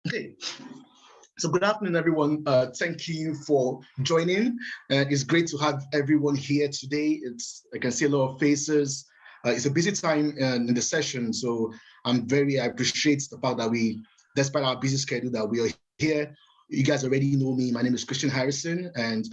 Okay, so good afternoon, everyone. Thank you for joining. It's great to have everyone here today. I can see a lot of faces. It's a busy time in the session, so I appreciate the fact that despite our busy schedule, that we are here. You guys already know me. My name is Christian Harrison, and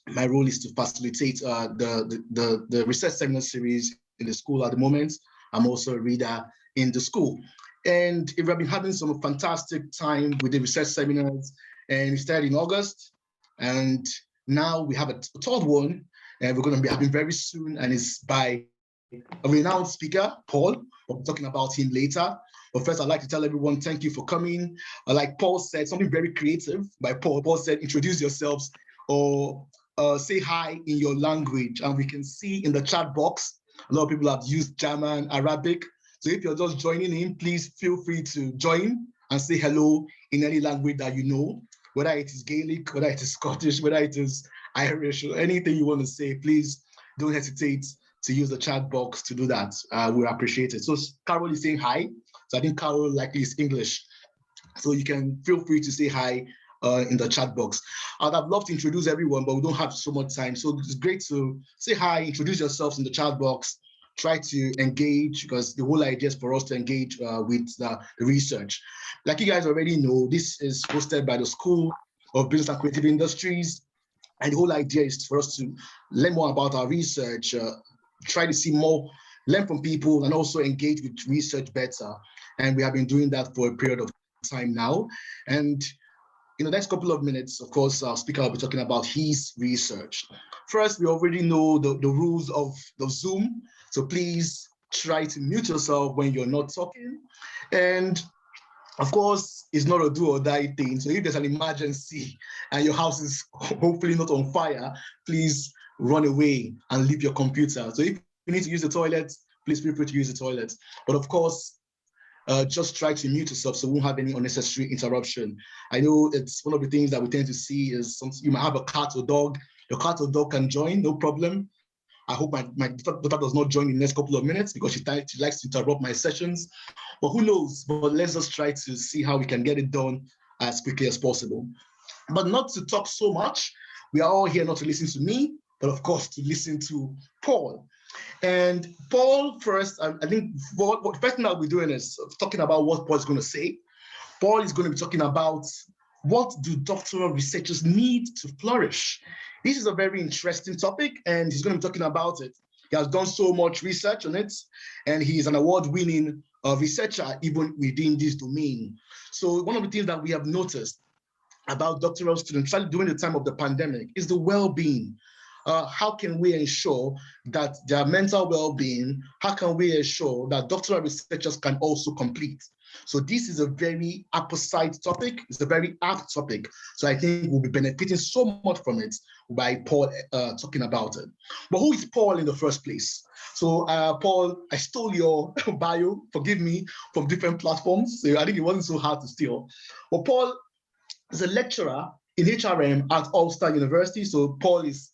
my role is to facilitate the research seminar series in the school at the moment. I'm also a reader in the school. And we've been having some fantastic time with the research seminars, and it started in August. And now we have a third one, and we're going to be having very soon, and it's by a renowned speaker, Paul. We'll be talking about him later. But first, I'd like to tell everyone, thank you for coming. Like Paul said, something very creative by Paul. Paul said, introduce yourselves or say hi in your language. And we can see in the chat box, a lot of people have used German, Arabic. So if you're just joining in, please feel free to join and say hello in any language that you know, whether it is Gaelic, whether it is Scottish, whether it is Irish, or anything you want to say, please don't hesitate to use the chat box to do that. We appreciate it. So Carol is saying hi. So I think Carol likely is English. So you can feel free to say hi in the chat box. I'd have loved to introduce everyone, but we don't have so much time. So it's great to say hi, introduce yourselves in the chat box, try to engage, because the whole idea is for us to engage with the research. Like you guys already know, this is hosted by the School of Business and Creative Industries. And the whole idea is for us to learn more about our research, try to see more, learn from people, and also engage with research better. And we have been doing that for a period of time now. And in the next couple of minutes, of course, our speaker will be talking about his research. First, we already know the rules of the Zoom. So please try to mute yourself when you're not talking. And of course, it's not a do or die thing. So if there's an emergency and your house is hopefully not on fire, please run away and leave your computer. So if you need to use the toilet, please feel free to use the toilet. But of course, just try to mute yourself so we won't have any unnecessary interruption. I know it's one of the things that we tend to see is you might have a cat or dog. Your cat or dog can join, no problem. I hope my daughter does not join in the next couple of minutes because she likes to interrupt my sessions. But who knows? But let's just try to see how we can get it done as quickly as possible. But not to talk so much. We are all here not to listen to me, but of course to listen to Paul. And Paul, first, I think what the first thing I'll be doing is talking about what Paul is going to say. Paul is going to be talking about what do doctoral researchers need to flourish. This is a very interesting topic, and he's going to be talking about it. He has done so much research on it, and he is an award-winning researcher even within this domain. So one of the things that we have noticed about doctoral students, especially during the time of the pandemic, is the well-being. How can we ensure that their mental well-being, how can we ensure that doctoral researchers can also complete? So this is a very apposite topic. It's a very apt topic. So I think we'll be benefiting so much from it by Paul talking about it. But who is Paul in the first place? So Paul, I stole your bio, forgive me, from different platforms. So I think it wasn't so hard to steal. But Paul is a lecturer in HRM at Ulster University. So Paul is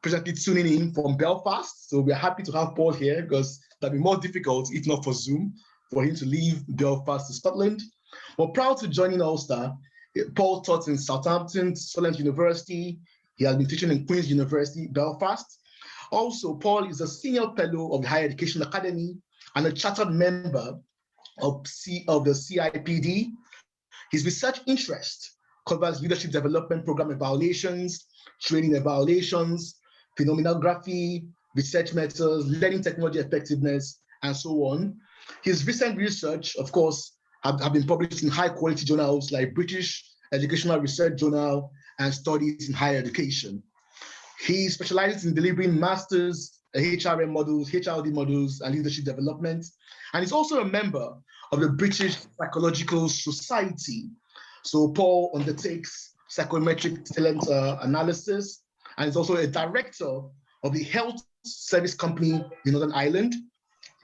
presently tuning in from Belfast. So we're happy to have Paul here because that'd be more difficult if not for Zoom, for him to leave Belfast to Scotland. We're proud to join in Ulster. Paul taught in Southampton, Solent University. He has been teaching in Queen's University, Belfast. Also, Paul is a senior fellow of the Higher Education Academy and a chartered member of the CIPD. His research interest covers leadership development program evaluations, training evaluations, phenomenography, research methods, learning technology effectiveness, and so on. His recent research, of course, have been published in high-quality journals like British Educational Research Journal and Studies in Higher Education. He specializes in delivering master's HRM models, HRD models, and leadership development. And he's also a member of the British Psychological Society. So Paul undertakes psychometric talent analysis, and is also a director of the health service company in Northern Ireland,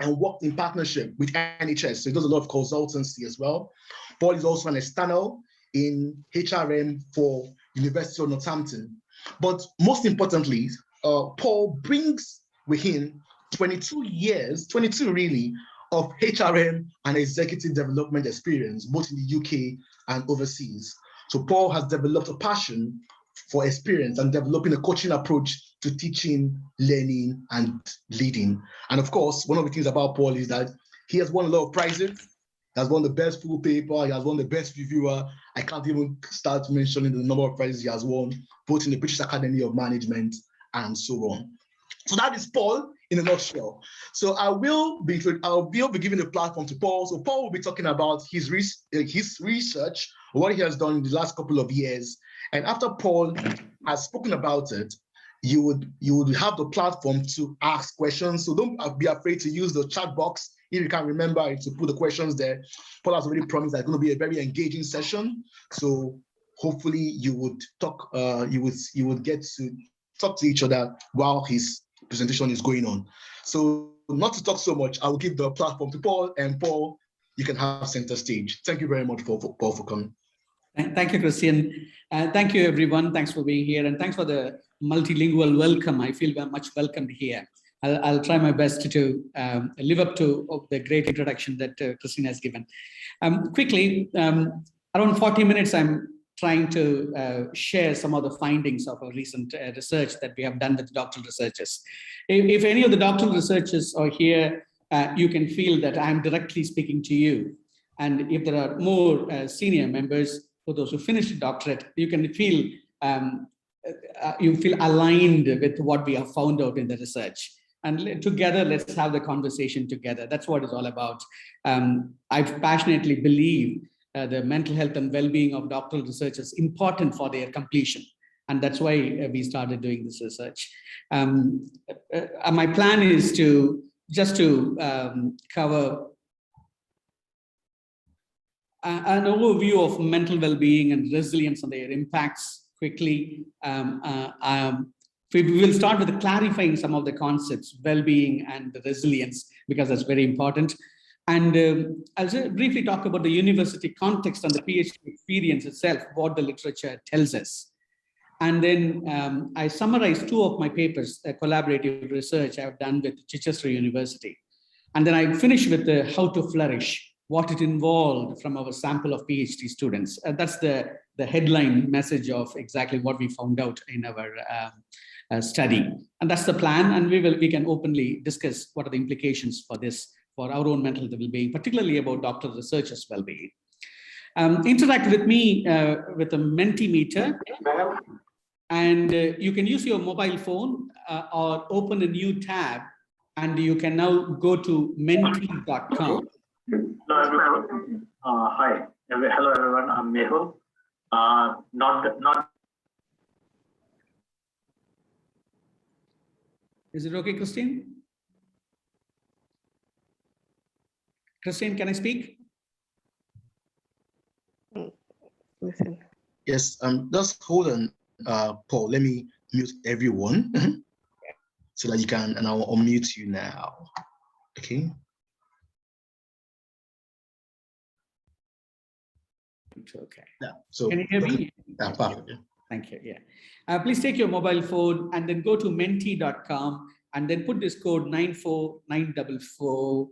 and worked in partnership with NHS. So he does a lot of consultancy as well. Paul is also an external in HRM for University of Northampton. But most importantly, Paul brings with him 22 years, 22 really, of HRM and executive development experience, both in the UK and overseas. So Paul has developed a passion for experience and developing a coaching approach to teaching, learning, and leading. And of course, one of the things about Paul is that he has won a lot of prizes. He has won the best full paper. He has won the best reviewer. I can't even start mentioning the number of prizes he has won, both in the British Academy of Management and so on. So that is Paul in a nutshell. So I will be giving the platform to Paul. So Paul will be talking about his research, what he has done in the last couple of years. And after Paul has spoken about it, you would have the platform to ask questions. So don't be afraid to use the chat box. If you can remember to put the questions there. Paul has already promised that it's going to be a very engaging session. So hopefully you would talk, you would get to talk to each other while his presentation is going on. So not to talk so much, I will give the platform to Paul, and Paul, you can have center stage. Thank you very much, Paul, for coming. Thank you, Christian. Thank you, everyone. Thanks for being here, and thanks for the multilingual welcome. I feel very much welcomed here. I'll try my best to live up to the great introduction that Christian has given. Quickly, around 40 minutes, I'm trying to share some of the findings of a recent research that we have done with doctoral researchers. If any of the doctoral researchers are here, you can feel that I'm directly speaking to you. And if there are more senior members, for those who finished a doctorate, you can feel aligned with what we have found out in the research. And together, let's have the conversation together. That's what it's all about. I passionately believe the mental health and well-being of doctoral research is important for their completion. And that's why we started doing this research. My plan is to cover an overview of mental well-being and resilience and their impacts quickly. We will start with clarifying some of the concepts, well-being and the resilience, because that's very important. And I'll just briefly talk about the university context and the PhD experience itself, what the literature tells us. And then I summarize two of my papers, collaborative research I've done with Chichester University. And then I finish with the how to flourish, what it involved from our sample of PhD students. That's the headline message of exactly what we found out in our study. And that's the plan. And we can openly discuss what are the implications for this, for our own mental well-being, particularly about doctoral researchers' well-being. Interact with me with a Mentimeter. And you can use your mobile phone or open a new tab, and you can now go to menteecom. Hello, everyone. Hi. Hello, everyone. I'm Mehul. Is it okay, Christine? Christine, can I speak? Listen. Yes, just hold on, Paul. Let me mute everyone so that you can, and I'll unmute you now. Okay. Okay. Yeah. So can you hear me? Yeah, perfect. Yeah. Thank you. Yeah. Please take your mobile phone and then go to mentee.com and then put this code 94944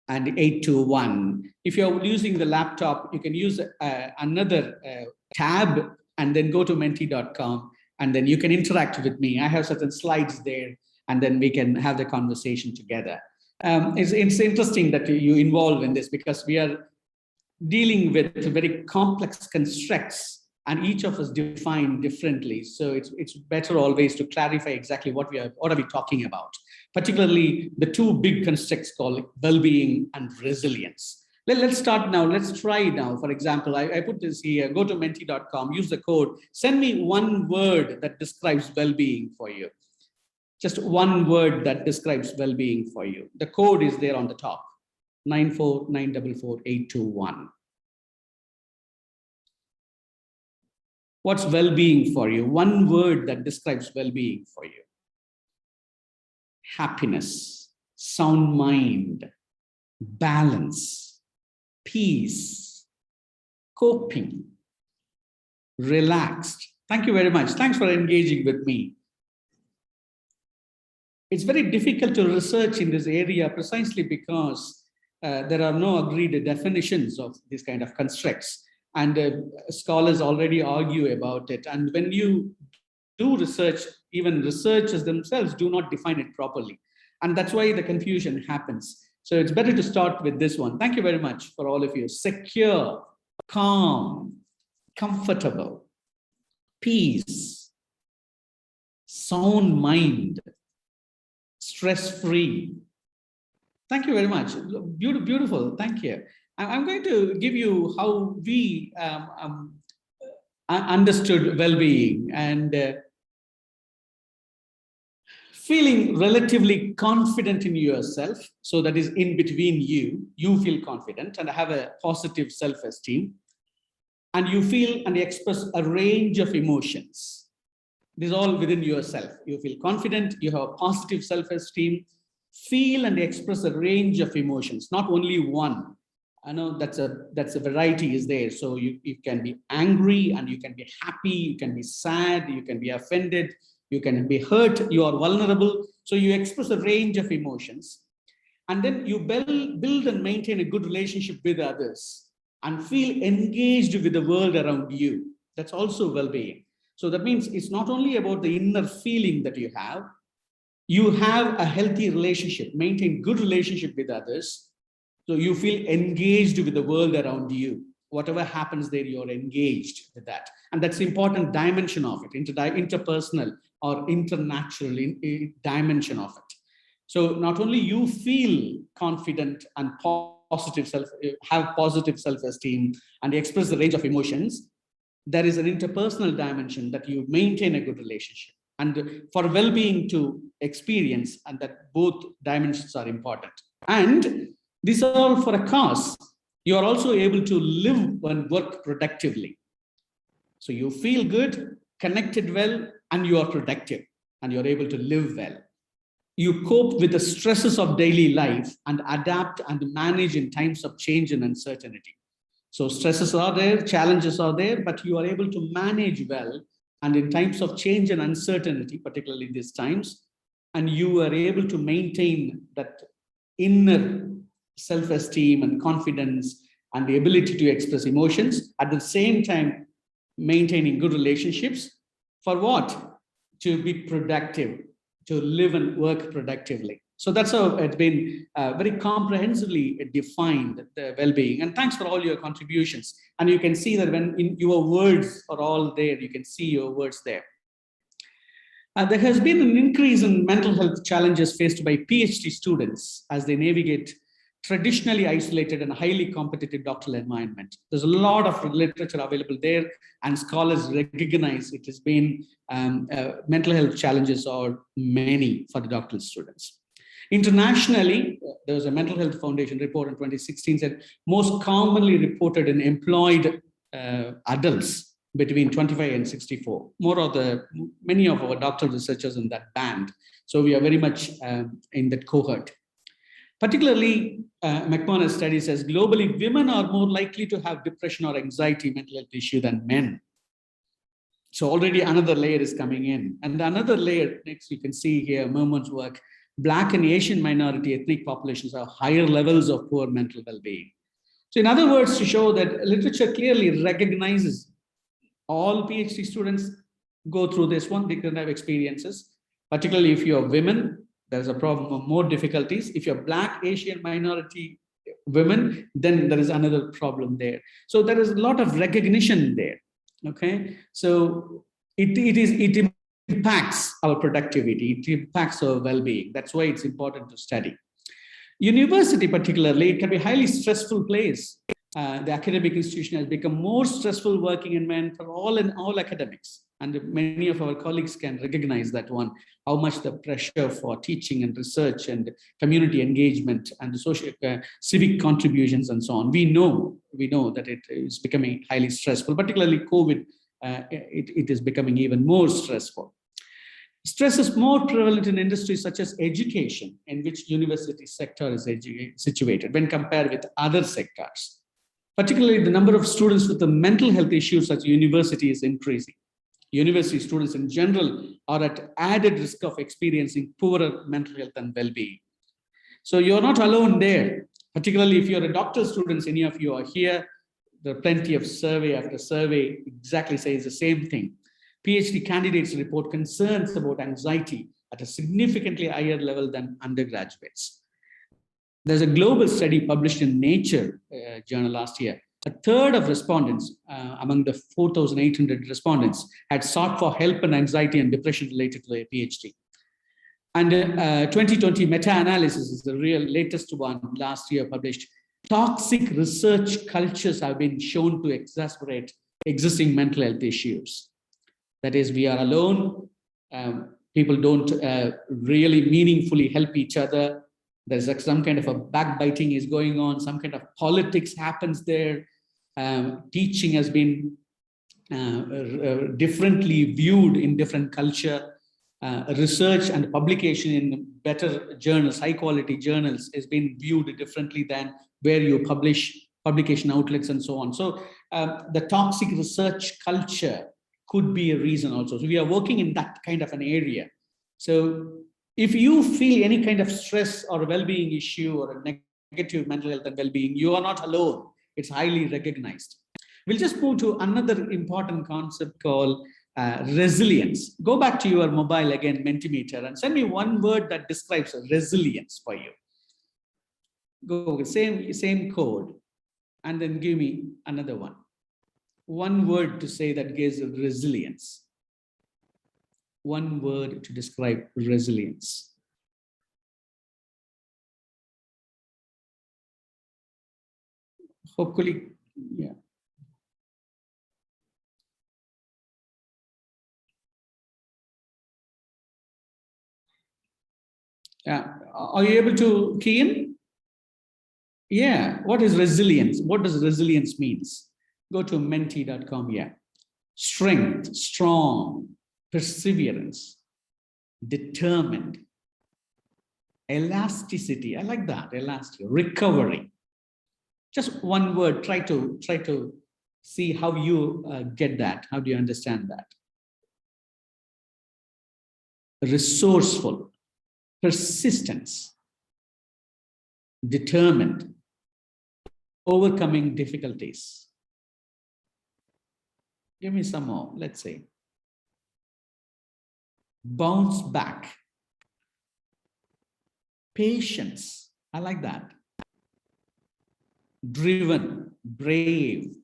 and 821. If you're using the laptop, you can use another tab and then go to mentee.com and then you can interact with me. I have certain slides there and then we can have the conversation together. It's interesting that you involve in this because we are dealing with very complex constructs and each of us define differently. So it's better always to clarify exactly what are we talking about, particularly the two big constructs called well-being and resilience. Let's start now. Let's try now. For example, I put this here, go to mentee.com, use the code, send me one word that describes well-being for you. Just one word that describes well-being for you. The code is there on the top, 94944 What's well-being for you? One word that describes well-being for you. Happiness, sound mind, balance, peace, coping, relaxed. Thank you very much. Thanks for engaging with me. it's very difficult to research in this area precisely because there are no agreed definitions of these kind of constructs. And scholars already argue about it. And when you do research, even researchers themselves do not define it properly. And that's why the confusion happens. So it's better to start with this one. Thank you very much for all of you. Secure, calm, comfortable, peace, sound mind, stress-free. Thank you very much. Beautiful. Thank you. I'm going to give you how we understood well-being and feeling relatively confident in yourself. So that is in between you feel confident and have a positive self-esteem, and you feel and express a range of emotions. This is all within yourself. You feel confident, you have a positive self-esteem, feel and express a range of emotions, not only one. I know that's a variety is there. So you can be angry and you can be happy, you can be sad, you can be offended, you can be hurt, you are vulnerable. So you express a range of emotions. And then you build and maintain a good relationship with others and feel engaged with the world around you. That's also well-being. So that means it's not only about the inner feeling that you have a healthy relationship, maintain good relationship with others. So you feel engaged with the world around you. Whatever happens there, you're engaged with that. And that's the important dimension of it, interpersonal or international dimension of it. So not only you feel confident and have positive self-esteem and express the range of emotions, there is an interpersonal dimension that you maintain a good relationship. And for well-being to experience, and that both dimensions are important. And these are all for a cause. You are also able to live and work productively. So you feel good, connected well, and you are productive, and you're able to live well. You cope with the stresses of daily life and adapt and manage in times of change and uncertainty. So stresses are there, challenges are there, but you are able to manage well. And in times of change and uncertainty, particularly these times, and you are able to maintain that inner self-esteem and confidence and the ability to express emotions, at the same time maintaining good relationships. For what? To be productive, to live and work productively. So that's how it's been very comprehensively defined, the well-being. And thanks for all your contributions. And you can see that when your words are all there, you can see your words there. There has been an increase in mental health challenges faced by PhD students as they navigate traditionally isolated and highly competitive doctoral environment. There's a lot of literature available there, and scholars recognize it has been mental health challenges are many for the doctoral students. Internationally, there was a Mental Health Foundation report in 2016 said most commonly reported in employed adults between 25 and 64. Many of our doctoral researchers in that band. So we are very much in that cohort. Particularly, McMahon's study says globally, women are more likely to have depression or anxiety mental health issue than men. So already another layer is coming in. And another layer, next you can see here, Mermon's work, Black and Asian minority ethnic populations have higher levels of poor mental well-being. So in other words, to show that literature clearly recognizes all PhD students go through this one, they can have experiences, particularly if you're women, there's a problem of more difficulties. If you're Black, Asian minority women, then there is another problem there. So there is a lot of recognition there, okay? So it impacts our productivity, it impacts our well-being. That's why it's important to study. University particularly, it can be a highly stressful place. The academic institution has become more stressful working environment for all academics. And many of our colleagues can recognize that one, how much the pressure for teaching and research and community engagement and the social civic contributions and so on. We know that it is becoming highly stressful, particularly COVID, it is becoming even more stressful. Stress is more prevalent in industries such as education, in which university sector is situated when compared with other sectors. Particularly the number of students with the mental health issues at university is increasing. University students in general are at added risk of experiencing poorer mental health and well-being. So you're not alone there, particularly if you're a doctoral students, any of you are here, there are plenty of survey after survey exactly says the same thing. PhD candidates report concerns about anxiety at a significantly higher level than undergraduates. There's a global study published in Nature journal last year. A third of respondents among the 4,800 respondents had sought for help and anxiety and depression related to their PhD. And 2020 meta-analysis is the real latest one last year published. Toxic research cultures have been shown to exacerbate existing mental health issues. That is, we are alone. People don't really meaningfully help each other. There's like some kind of a backbiting is going on. Some kind of politics happens there. Teaching has been differently viewed in different culture. Research and publication in better journals, high quality journals, has been viewed differently than where you publish, publication outlets and so on. So the toxic research culture could be a reason also. So we are working in that kind of an area. So if you feel any kind of stress or well-being issue or a negative mental health and well-being, you are not alone. It's highly recognized. We'll just move to another important concept called resilience. Go back to your mobile again, Mentimeter, and send me one word that describes resilience for you. Go with same code, and then give me another one. One word to say that gives resilience. One word to describe resilience. Hopefully, yeah. Are you able to key in? Yeah. What is resilience? What does resilience means? Go to mentee.com. Yeah. Strength, strong, perseverance, determined, elasticity. I like that. Elastic. Recovery. Just one word. Try to see how you get that. How do you understand that? Resourceful. Persistence, determined, overcoming difficulties. Give me some more, let's say. Bounce back. Patience, I like that. Driven, brave,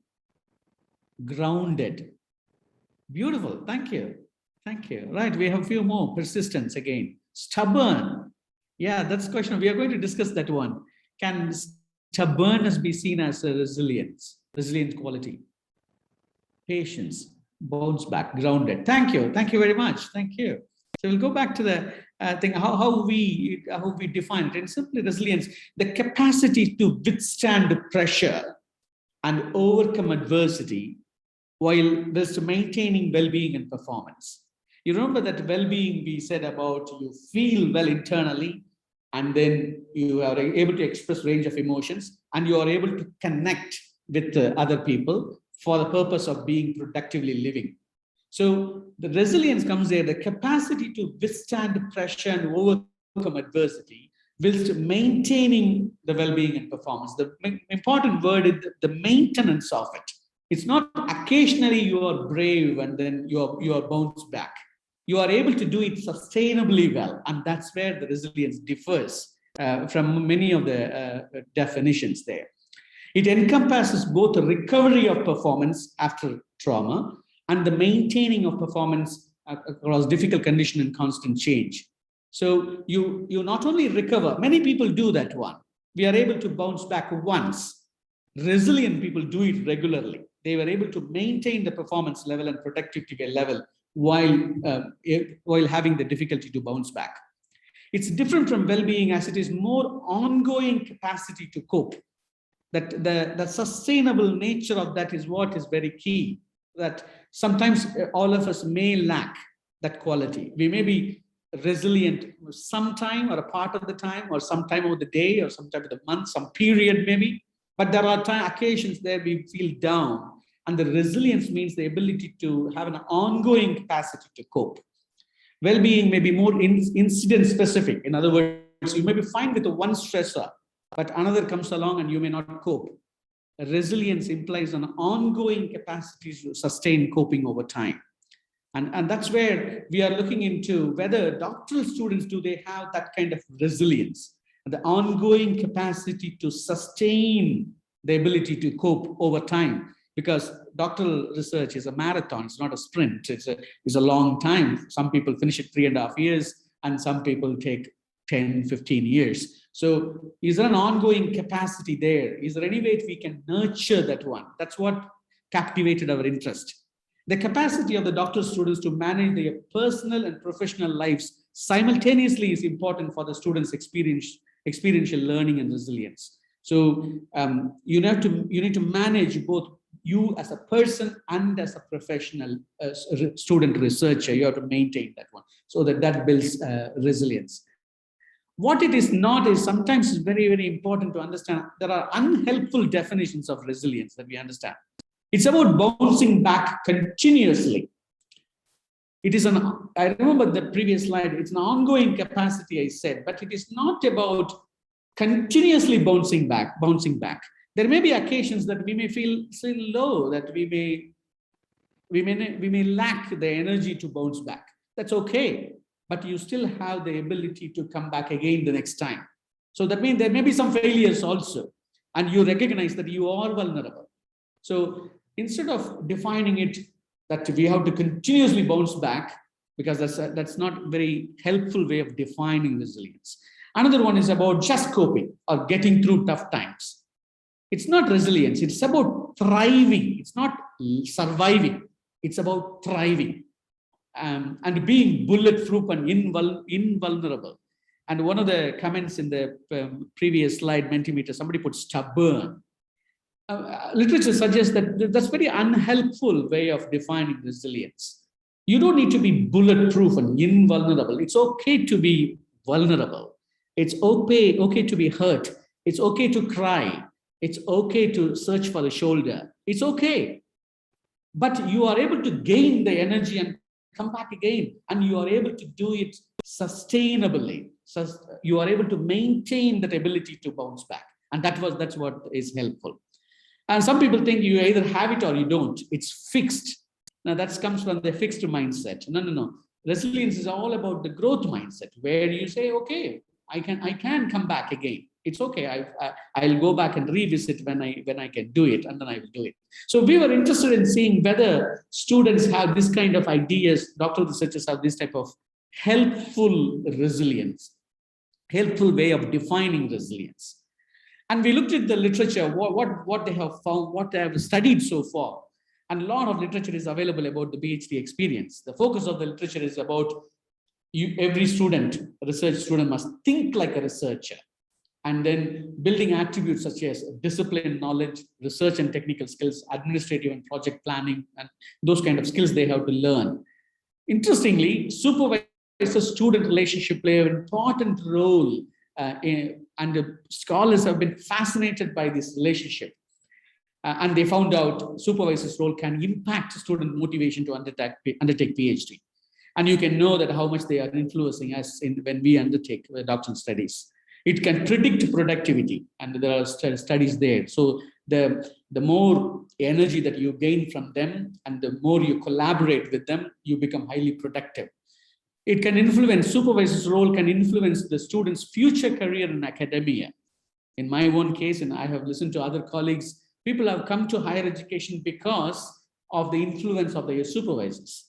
grounded. Beautiful, thank you. Thank you. Right, we have a few more. Persistence again. Stubborn. Yeah, that's the question. We are going to discuss that one. Can stubbornness be seen as a resilient quality? Patience, bounce back, grounded. Thank you. Thank you very much. Thank you. So we'll go back to the thing, how we define it. And simply resilience, the capacity to withstand pressure and overcome adversity while there's maintaining well-being and performance. You remember that well-being we said about you feel well internally, and then you are able to express range of emotions, and you are able to connect with other people for the purpose of being productively living. So the resilience comes there, the capacity to withstand pressure and overcome adversity, whilst maintaining the well-being and performance. The important word is the maintenance of it. It's not occasionally you are brave and then you are bounced back. You are able to do it sustainably well, and that's where the resilience differs from many of the definitions there. It encompasses both the recovery of performance after trauma and the maintaining of performance across difficult condition and constant change. So you not only recover, many people do that one. We are able to bounce back once. Resilient people do it regularly. They were able to maintain the performance level and productivity level while having the difficulty to bounce back. It's different from well-being as it is more ongoing capacity to cope. That the sustainable nature of that is what is very key. That sometimes all of us may lack that quality. We may be resilient sometime or a part of the time or some time of the day or some time of the month, some period maybe, but there are occasions there we feel down And the resilience means the ability to have an ongoing capacity to cope. Well-being may be more incident specific. In other words, you may be fine with the one stressor, but another comes along and you may not cope. Resilience implies an ongoing capacity to sustain coping over time. And that's where we are looking into whether doctoral students, do they have that kind of resilience, the ongoing capacity to sustain the ability to cope over time. Because doctoral research is a marathon, it's not a sprint, it's a long time. Some people finish it 3.5 years, and some people take 10, 15 years. So is there an ongoing capacity there? Is there any way we can nurture that one? That's what captivated our interest. The capacity of the doctoral students to manage their personal and professional lives simultaneously is important for the students' experiential learning and resilience. So you need to manage both you as a person and as a professional student researcher. You have to maintain that one so that builds resilience. What it is not is sometimes it's very, very important to understand there are unhelpful definitions of resilience that we understand. It's about bouncing back continuously. It is I remember the previous slide, it's an ongoing capacity, I said, but it is not about continuously bouncing back. There may be occasions that we may feel so low that we may lack the energy to bounce back. That's okay, but you still have the ability to come back again the next time. So that means there may be some failures also, and you recognize that you are vulnerable. So instead of defining it that we have to continuously bounce back, because that's not a very helpful way of defining resilience. Another one is about just coping or getting through tough times. It's not resilience, it's about thriving. It's not surviving, it's about thriving and being bulletproof and invulnerable. And one of the comments in the previous slide, Mentimeter, somebody put stubborn. Literature suggests that that's a very unhelpful way of defining resilience. You don't need to be bulletproof and invulnerable. It's okay to be vulnerable. It's okay to be hurt. It's okay to cry. It's okay to search for the shoulder. It's okay. But you are able to gain the energy and come back again. And you are able to do it sustainably. So you are able to maintain that ability to bounce back. And that's what is helpful. And some people think you either have it or you don't. It's fixed. Now that comes from the fixed mindset. No. Resilience is all about the growth mindset, where you say, okay, I can come back again. It's okay. I'll go back and revisit when I can do it, and then I will do it. So we were interested in seeing whether students have this kind of ideas, doctoral researchers have this type of helpful resilience, helpful way of defining resilience. And we looked at the literature, what they have found, what they have studied so far. And a lot of literature is available about the PhD experience. The focus of the literature is about every research student must think like a researcher. And then building attributes such as discipline, knowledge, research and technical skills, administrative and project planning, and those kind of skills they have to learn. Interestingly, supervisor-student relationship play an important role, and the scholars have been fascinated by this relationship. And they found out supervisor's role can impact student motivation to undertake PhD. And you can know that how much they are influencing us when we undertake doctoral studies. It can predict productivity, and there are studies there. So the more energy that you gain from them and the more you collaborate with them, you become highly productive. It can influence, supervisor's role can influence the student's future career in academia. In my own case, and I have listened to other colleagues, people have come to higher education because of the influence of their supervisors.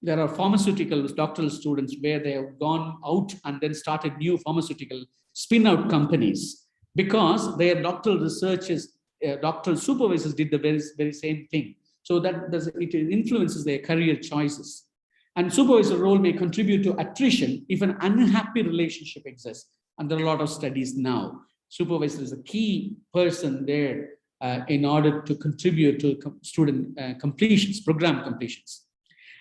There are pharmaceutical doctoral students where they have gone out and then started new pharmaceutical spin-out companies because their doctoral researchers, doctoral supervisors did the very same thing. So that it influences their career choices. And supervisor role may contribute to attrition if an unhappy relationship exists. And there are a lot of studies now. Supervisor is a key person there in order to contribute to student completions, program completions.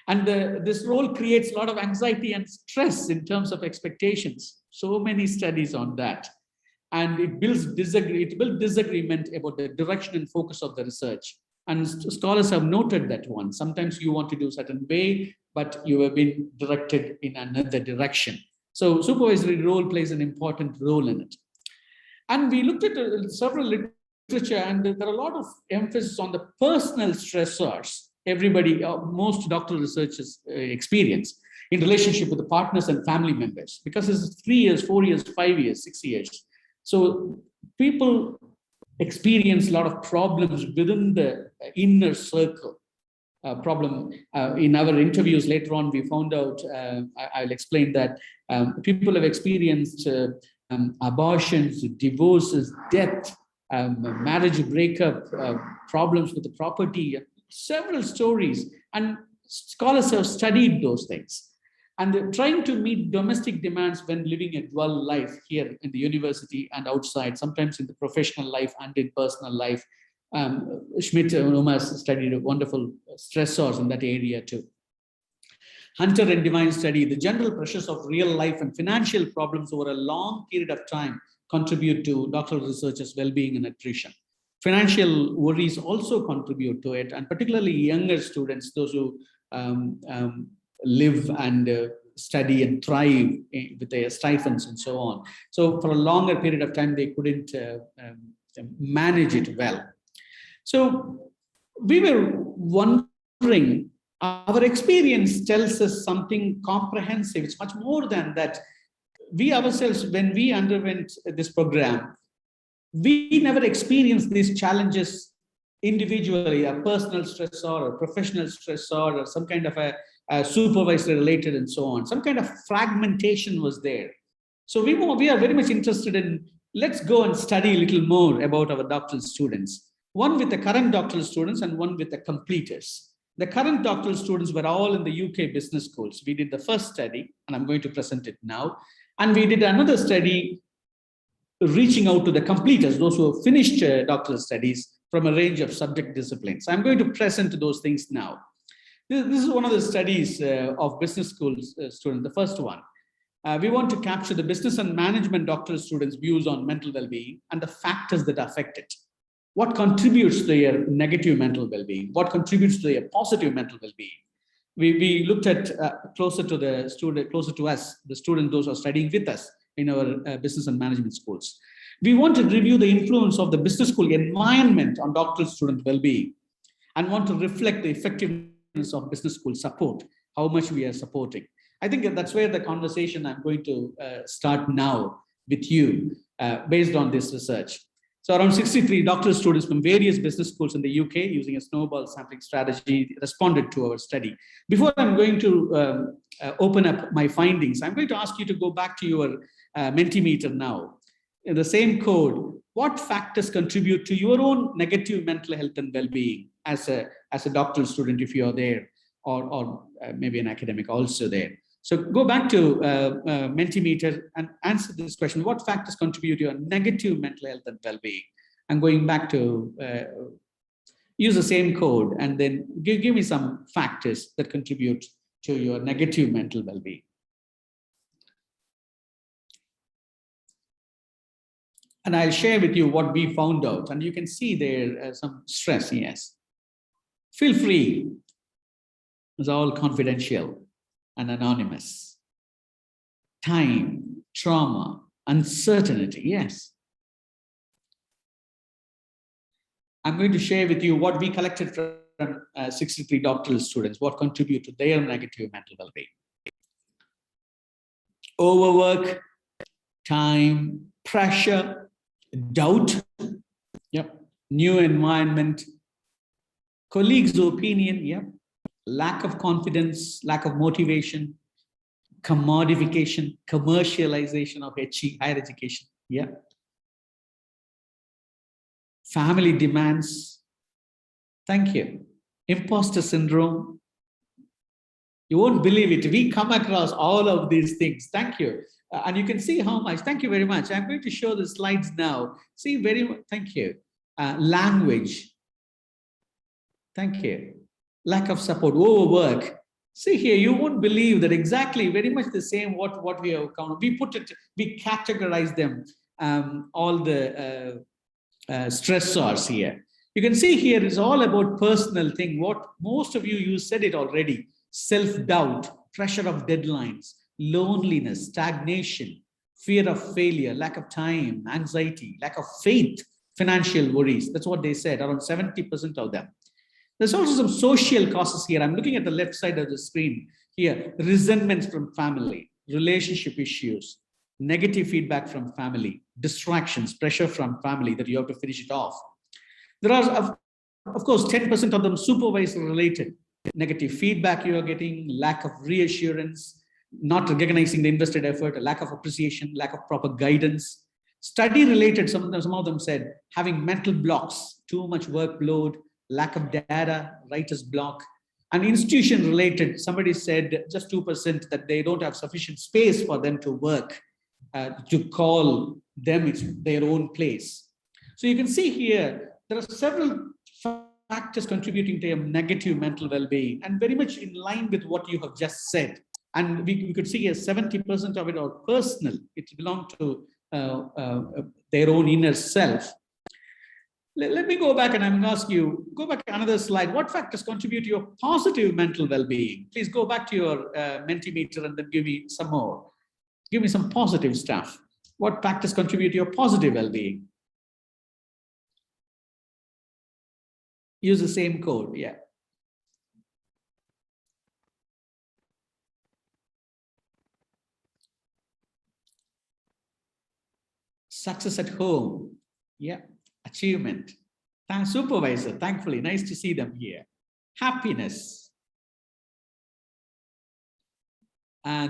And this role creates a lot of anxiety and stress in terms of expectations. So many studies on that. and it builds disagreement about the direction and focus of the research. And scholars have noted that one. Sometimes you want to do a certain way, but you have been directed in another direction. So supervisory role plays an important role in it. And we looked at several literature, and there are a lot of emphasis on the personal stressors everybody, most doctoral researchers experience in relationship with the partners and family members, because it's 3 years, 4 years, 5 years, 6 years. So people experience a lot of problems within the inner circle. Problem in our interviews later on, we found out, I'll explain that people have experienced abortions, divorces, death, marriage breakup, problems with the property, several stories, and scholars have studied those things. And they're trying to meet domestic demands when living a dual life here in the university and outside, sometimes in the professional life and in personal life. Schmidt and Umas studied wonderful stressors in that area too. Hunter and Devine study the general pressures of real life and financial problems over a long period of time contribute to doctoral researchers' well-being and attrition. Financial worries also contribute to it, and particularly younger students, those who live and study and thrive with their stipends and so on. So for a longer period of time, they couldn't manage it well. So we were wondering, our experience tells us something comprehensive. It's much more than that. We ourselves, when we underwent this program, we never experienced these challenges individually, a personal stressor or professional stressor or some kind of a supervisory related and so on. Some kind of fragmentation was there. So we are very much interested in, let's go and study a little more about our doctoral students. One with the current doctoral students and one with the completers. The current doctoral students were all in the UK business schools. We did the first study, and I'm going to present it now. And we did another study reaching out to the completers, those who have finished doctoral studies from a range of subject disciplines. I'm going to present those things now. This is one of the studies of business school students, the first one. We want to capture the business and management doctoral students' views on mental well-being and the factors that affect it. What contributes to their negative mental well-being? What contributes to their positive mental well-being? We looked at closer to the student, closer to us, the students, those who are studying with us in our business and management schools. We want to review the influence of the business school environment on doctoral student well-being and want to reflect the effectiveness of business school support, how much we are supporting. I think that's where the conversation I'm going to start now with you based on this research. So around 63 doctoral students from various business schools in the UK using a snowball sampling strategy responded to our study. Before I'm going to open up my findings, I'm going to ask you to go back to your Mentimeter now. In the same code, what factors contribute to your own negative mental health and well-being as a doctoral student if you're there, or maybe an academic also there. So go back to Mentimeter and answer this question. What factors contribute to your negative mental health and well-being? I'm going back to use the same code and then give me some factors that contribute to your negative mental well-being. And I'll share with you what we found out. And you can see there some stress, yes. Feel free. It's all confidential and anonymous. Time, trauma, uncertainty, yes. I'm going to share with you what we collected from 63 doctoral students, what contribute to their negative mental well-being. Overwork, time, pressure, doubt, yep. New environment, colleagues' opinion, yep. Lack of confidence, lack of motivation, commodification, commercialization of higher education, yeah. Family demands, thank you. Imposter syndrome, you won't believe it. We come across all of these things, thank you. And you can see how much, thank you very much. I'm going to show the slides now. See, very much, thank you. Language, thank you. Lack of support, overwork. See here, you won't believe that exactly very much the same what we have counted. We put it, we categorize them all the stressors here. You can see here it's all about personal thing. What most of you said it already. Self-doubt, pressure of deadlines, loneliness, stagnation, fear of failure, lack of time, anxiety, lack of faith, financial worries. That's what they said, around 70% of them. There's also some social causes here. I'm looking at the left side of the screen here. Resentments from family, relationship issues, negative feedback from family, distractions, pressure from family that you have to finish it off. There are, of course, 10% of them supervisor related. Negative feedback you are getting, lack of reassurance, not recognizing the invested effort, a lack of appreciation, lack of proper guidance. Study related, some of them said, having mental blocks, too much workload, lack of data, writer's block. And institution related, somebody said just 2% that they don't have sufficient space for them to work, to call them it's their own place. So you can see here, there are several factors contributing to a negative mental well-being and very much in line with what you have just said. And we could see here 70% of it are personal. It belongs to their own inner self. Let me go back and I'm going to ask you, go back to another slide. What factors contribute to your positive mental well-being? Please go back to your Mentimeter and then give me some more. Give me some positive stuff. What factors contribute to your positive well-being? Use the same code, yeah. Success at home, yeah. Achievement, supervisor, thankfully, nice to see them here. Happiness,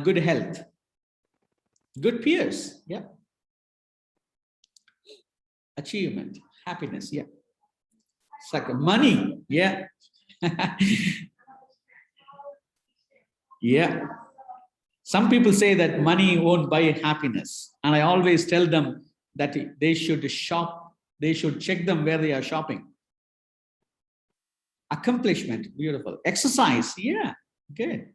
good health, good peers, yeah. Achievement, happiness, yeah. Second, money, yeah. Yeah. Some people say that money won't buy happiness, and I always tell them that they should shop. They should check them where they are shopping. Accomplishment, beautiful. Exercise, yeah, good.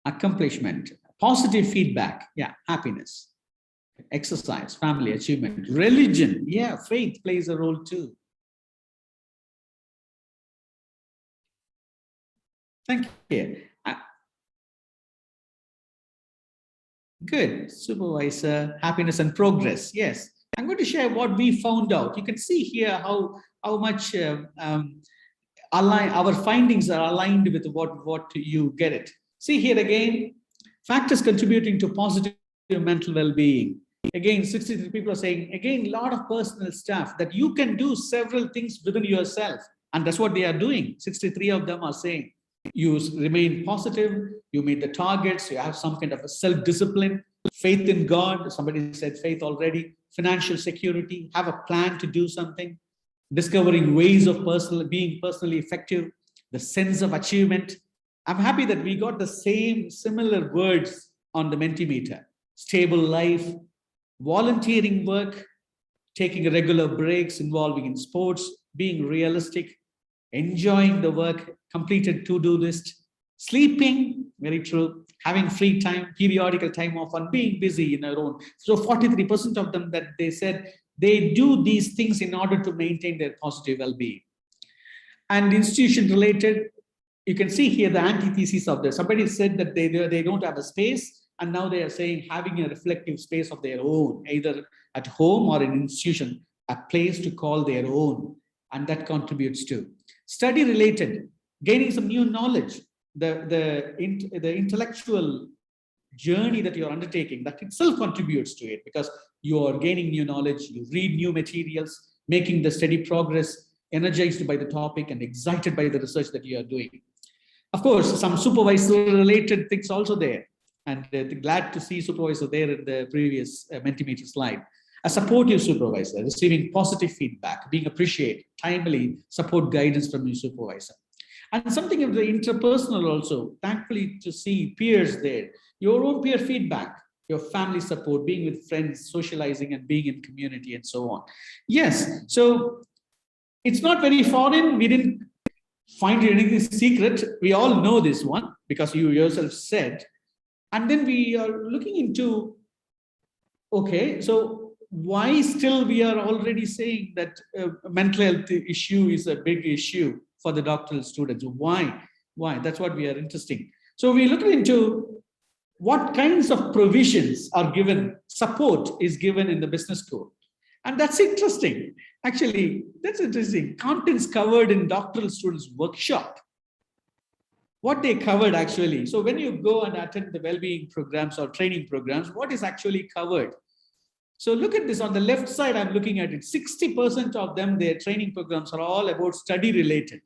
Accomplishment, positive feedback, yeah, happiness. Exercise, family, achievement. Religion, yeah, faith plays a role too. Thank you. Good, supervisor, happiness and progress, yes. I'm going to share what we found out. You can see here how much our findings are aligned with what you get it. See here again, factors contributing to positive mental well-being. Again, 63 people are saying, again, a lot of personal stuff that you can do several things within yourself. And that's what they are doing. 63 of them are saying, you remain positive, you meet the targets, you have some kind of a self-discipline, faith in God. Somebody said faith already. Financial security, have a plan to do something, discovering ways of being personally effective, the sense of achievement. I'm happy that we got the similar words on the Mentimeter. Stable life, volunteering work, taking regular breaks, involving in sports, being realistic, enjoying the work, completed to-do list, sleeping, very true, having free time, periodical time off, and being busy in our own. So 43% of them that they said they do these things in order to maintain their positive well-being. And institution related, you can see here the antithesis of this. Somebody said that they don't have a space, and now they are saying having a reflective space of their own, either at home or an institution, a place to call their own, and that contributes to. Study related, gaining some new knowledge, the intellectual journey that you're undertaking, that itself contributes to it, because you are gaining new knowledge, you read new materials, making the steady progress, energized by the topic and excited by the research that you are doing. Of course, some supervisor related things also there, and glad to see supervisor there in the previous Mentimeter slide. A supportive supervisor, receiving positive feedback, being appreciated, timely support guidance from your supervisor. And something of the interpersonal also, thankfully to see peers there, your own peer feedback, your family support, being with friends, socializing and being in community and so on. Yes, so it's not very foreign. We didn't find anything secret. We all know this one because you yourself said. And then we are looking into Okay, so why still we are already saying that mental health issue is a big issue for the doctoral students? Why? Why? That's what we are interesting. So we look into what kinds of provisions are given, support is given in the business school. And that's interesting. Actually, that's interesting. Contents covered in doctoral students' workshop. What they covered actually. So when you go and attend the well-being programs or training programs, what is actually covered? So look at this on the left side, I'm looking at it. 60% of them, their training programs are all about study related.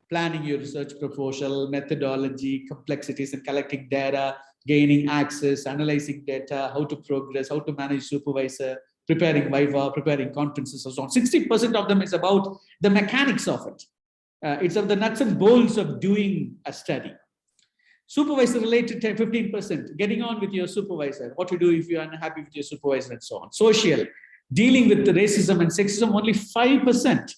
Planning your research proposal, methodology, complexities in collecting data, gaining access, analyzing data, how to progress, how to manage supervisor, preparing Viva, preparing conferences, and so on. 60% of them is about the mechanics of it. It's of the nuts and bolts of doing a study. Supervisor related 15%, getting on with your supervisor, what to do if you're unhappy with your supervisor and so on. Social, dealing with the racism and sexism, only 5%.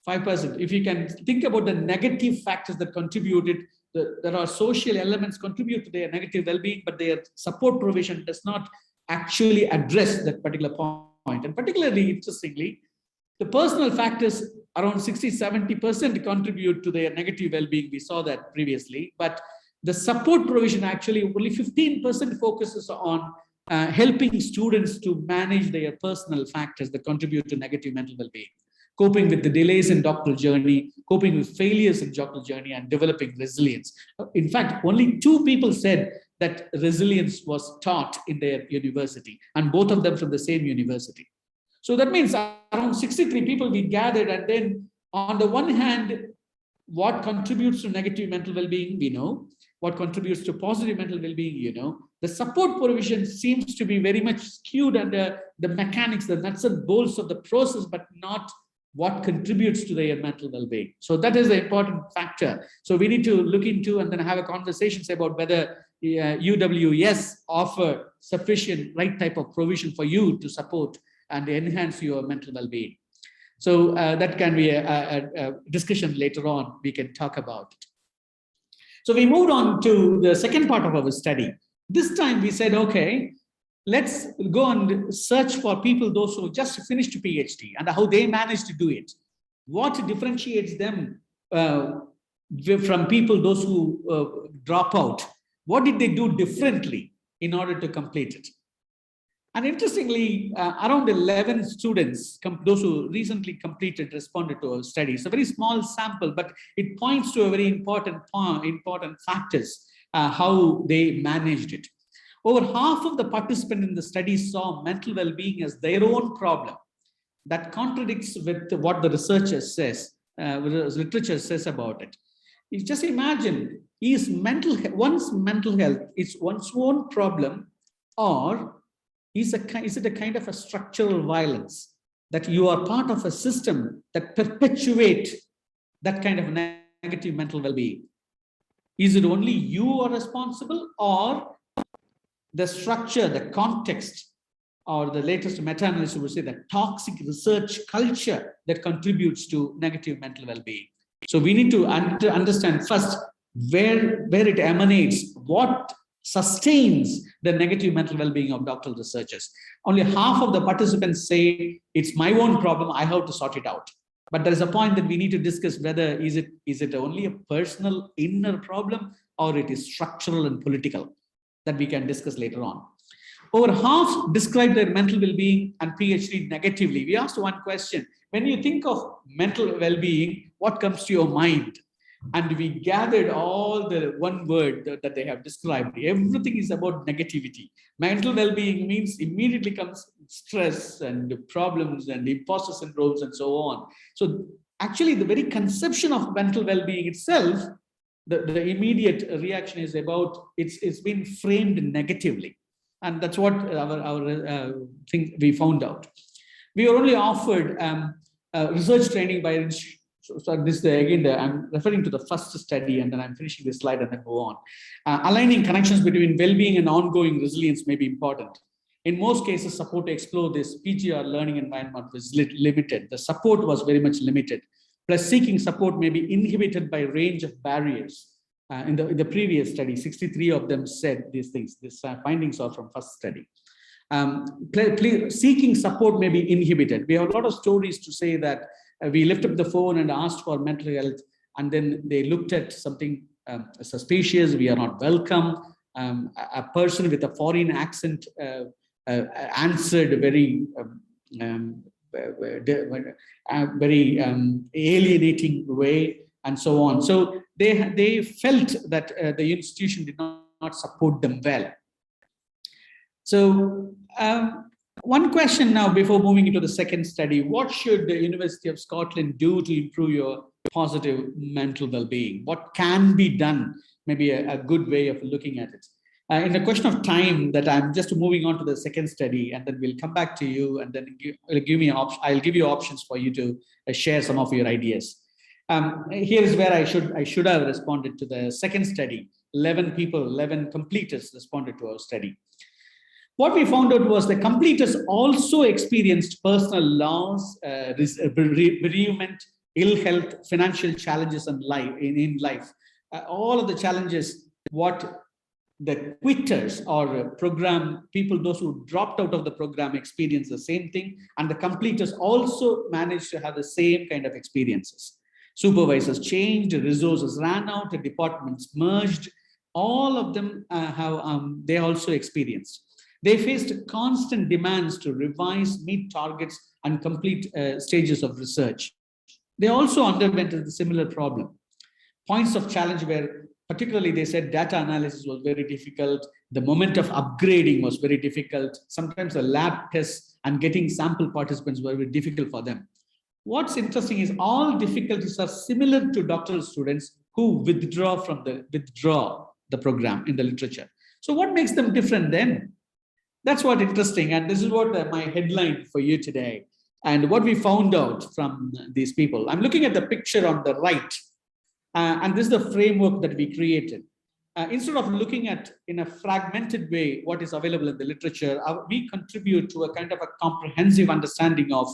5%. If you can think about the negative factors that contributed, there are social elements contribute to their negative well-being, but their support provision does not actually address that particular point. And particularly interestingly, the personal factors around 60-70% contribute to their negative well-being. We saw that previously, but the support provision actually only 15% focuses on helping students to manage their personal factors that contribute to negative mental well-being, coping with the delays in doctoral journey, coping with failures in doctoral journey, and developing resilience. In fact, only 2 people said that resilience was taught in their university, and both of them from the same university. So that means around 63 people we gathered, and then on the one hand, what contributes to negative mental well-being, we know. What contributes to positive mental well-being, you know. The support provision seems to be very much skewed under the mechanics, the nuts and bolts of the process, but not what contributes to their mental well-being. So that is the important factor. So we need to look into and then have a conversations about whether UWS offer sufficient right type of provision for you to support and enhance your mental well-being. So that can be a discussion later on. We can talk about it. So we moved on to the second part of our study. This time we said, okay, let's go and search for people, those who just finished a PhD and how they managed to do it. What differentiates them from people, those who drop out? What did they do differently in order to complete it? And interestingly, around 11 students, those who recently completed, responded to our study. It's a very small sample, but it points to a very important factors, how they managed it. Over half of the participants in the study saw mental well-being as their own problem. That contradicts with what the researcher says, literature says about it. You just imagine, is one's mental health is one's own problem, or is it a kind of a structural violence that you are part of a system that perpetuate that kind of negative mental well-being? Is it only you are responsible, or the structure, the context, or the latest meta-analysis would say the toxic research culture that contributes to negative mental well-being? So we need to understand first where it emanates, what sustains the negative mental well-being of doctoral researchers. Only half of the participants say it's my own problem, I have to sort it out. But there is a point that we need to discuss whether is it only a personal inner problem, or it is structural and political, that we can discuss later on. Over half described their mental well-being and PhD negatively. We asked one question: when you think of mental well-being, what comes to your mind? And we gathered all the one word that they have described. Everything is about negativity. Mental well-being means immediately comes stress and problems and imposter syndromes and so on. So actually the very conception of mental well-being itself, the immediate reaction is about it's been framed negatively. And that's what our thing we found out. We were only offered research training by so this again, I'm referring to the first study, and then I'm finishing this slide and then go on. Aligning connections between well-being and ongoing resilience may be important. In most cases, support to explore this PGR learning environment was limited. The support was very much limited. Plus, seeking support may be inhibited by a range of barriers. In the previous study, 63 of them said these things. These findings are from first study. Seeking support may be inhibited. We have a lot of stories to say that we lift up the phone and asked for mental health, and then they looked at something suspicious. We are not welcome. A person with a foreign accent answered very alienating way, and so on. So they felt that the institution did not support them well. So one question now before moving into the second study: what should the University of Scotland do to improve your positive mental well-being? What can be done? Maybe a good way of looking at it. In the question of time, that I'm just moving on to the second study, and then we'll come back to you, and then I'll give you options for you to share some of your ideas. Here is where I should have responded to the second study. 11 people, 11 completers responded to our study. What we found out was the completers also experienced personal loss, bereavement, ill health, financial challenges in life. All of the challenges what the quitters or program people, those who dropped out of the program, experience the same thing, and the completers also managed to have the same kind of experiences. Supervisors changed, resources ran out, the departments merged. All of them they also experienced. They faced constant demands to revise, meet targets, and complete stages of research. They also underwent a similar problem. Points of challenge were, particularly, they said data analysis was very difficult. The moment of upgrading was very difficult. Sometimes the lab tests and getting sample participants were very difficult for them. What's interesting is all difficulties are similar to doctoral students who withdraw the program in the literature. So what makes them different then? That's what's interesting. And this is what my headline for you today. And what we found out from these people. I'm looking at the picture on the right. And this is the framework that we created. Instead of looking at in a fragmented way what is available in the literature, we contribute to a kind of a comprehensive understanding of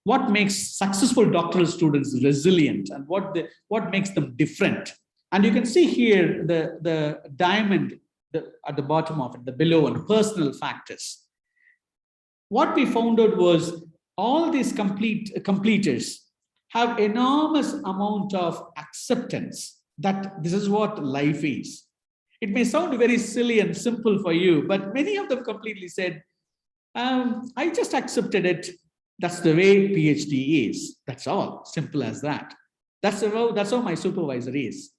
what makes successful doctoral students resilient and what makes them different. And you can see here the diamond at the bottom of it, the below, and personal factors. What we found out was all these completers have enormous amount of acceptance that this is what life is. It may sound very silly and simple for you, but many of them completely said, I just accepted it. That's the way PhD is. That's all, simple as that. That's how my supervisor is.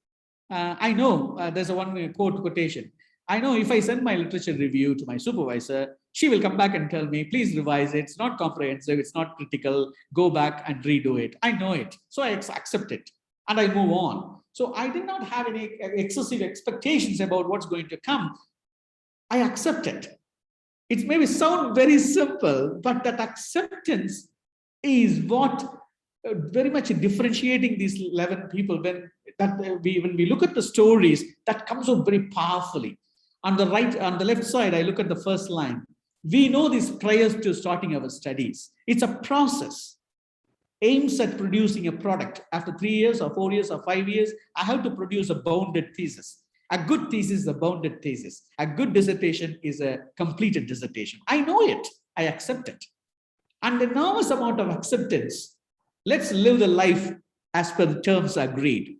I know, there's a one quotation. I know if I send my literature review to my supervisor, she will come back and tell me, please revise it. It's not comprehensive. It's not critical. Go back and redo it. I know it. So I accept it and I move on. So I did not have any excessive expectations about what's going to come. I accept it. It may sound very simple, but that acceptance is what very much differentiating these 11 people. When we look at the stories, that comes out very powerfully. On the left side, I look at the first line. We know this prior to starting our studies. It's a process. Aims at producing a product. After 3 years or 4 years or 5 years, I have to produce a bounded thesis. A good thesis is a bounded thesis. A good dissertation is a completed dissertation. I know it. I accept it. And the enormous amount of acceptance. Let's live the life as per the terms agreed.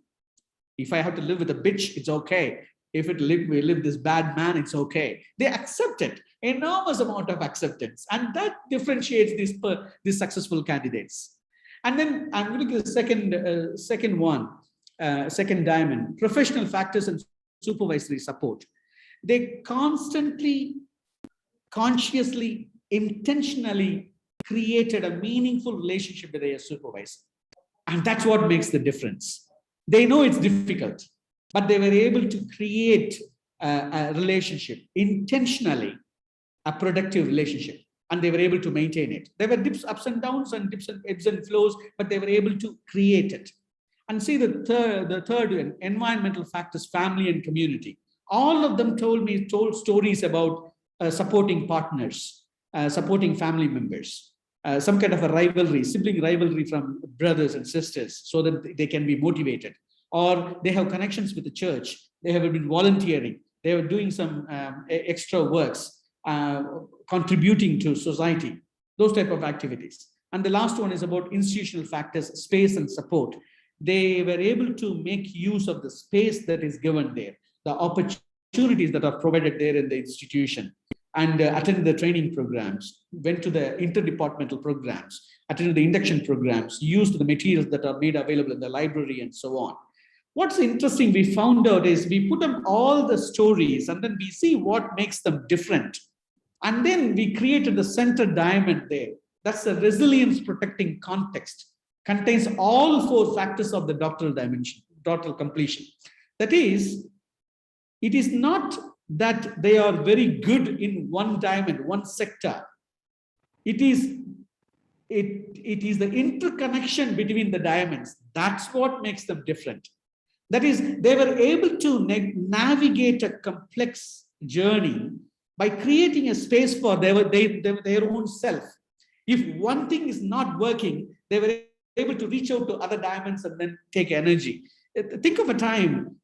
If I have to live with a bitch, it's okay. If we live this bad man, it's okay. They accept it. Enormous amount of acceptance. And that differentiates these successful candidates. And then I'm going to give the second diamond, professional factors and supervisory support. They constantly, consciously, intentionally created a meaningful relationship with their supervisor. And that's what makes the difference. They know it's difficult, but they were able to create a relationship intentionally, a productive relationship, and they were able to maintain it. There were ups and downs and ebbs and flows, but they were able to create it. And see the third environmental factors, family and community. All of them told stories about supporting partners, supporting family members, some kind of a rivalry, sibling rivalry from brothers and sisters so that they can be motivated. Or they have connections with the church. They have been volunteering. They were doing some extra works. contributing to society, those type of activities. And the last one is about institutional factors, space and support. They were able to make use of the space that is given there, the opportunities that are provided there in the institution, and attended the training programs, went to the interdepartmental programs, attended the induction programs, used the materials that are made available in the library, and so on. What's interesting we found out is we put up all the stories and then we see what makes them different. And then we created the center diamond there. That's the resilience protecting context. Contains all 4 factors of the doctoral dimension, doctoral completion. That is, it is not that they are very good in one diamond, one sector. It is the interconnection between the diamonds. That's what makes them different. That is, they were able to navigate a complex journey by creating a space for their own self. If one thing is not working, they were able to reach out to other diamonds and then take energy. Think of a time,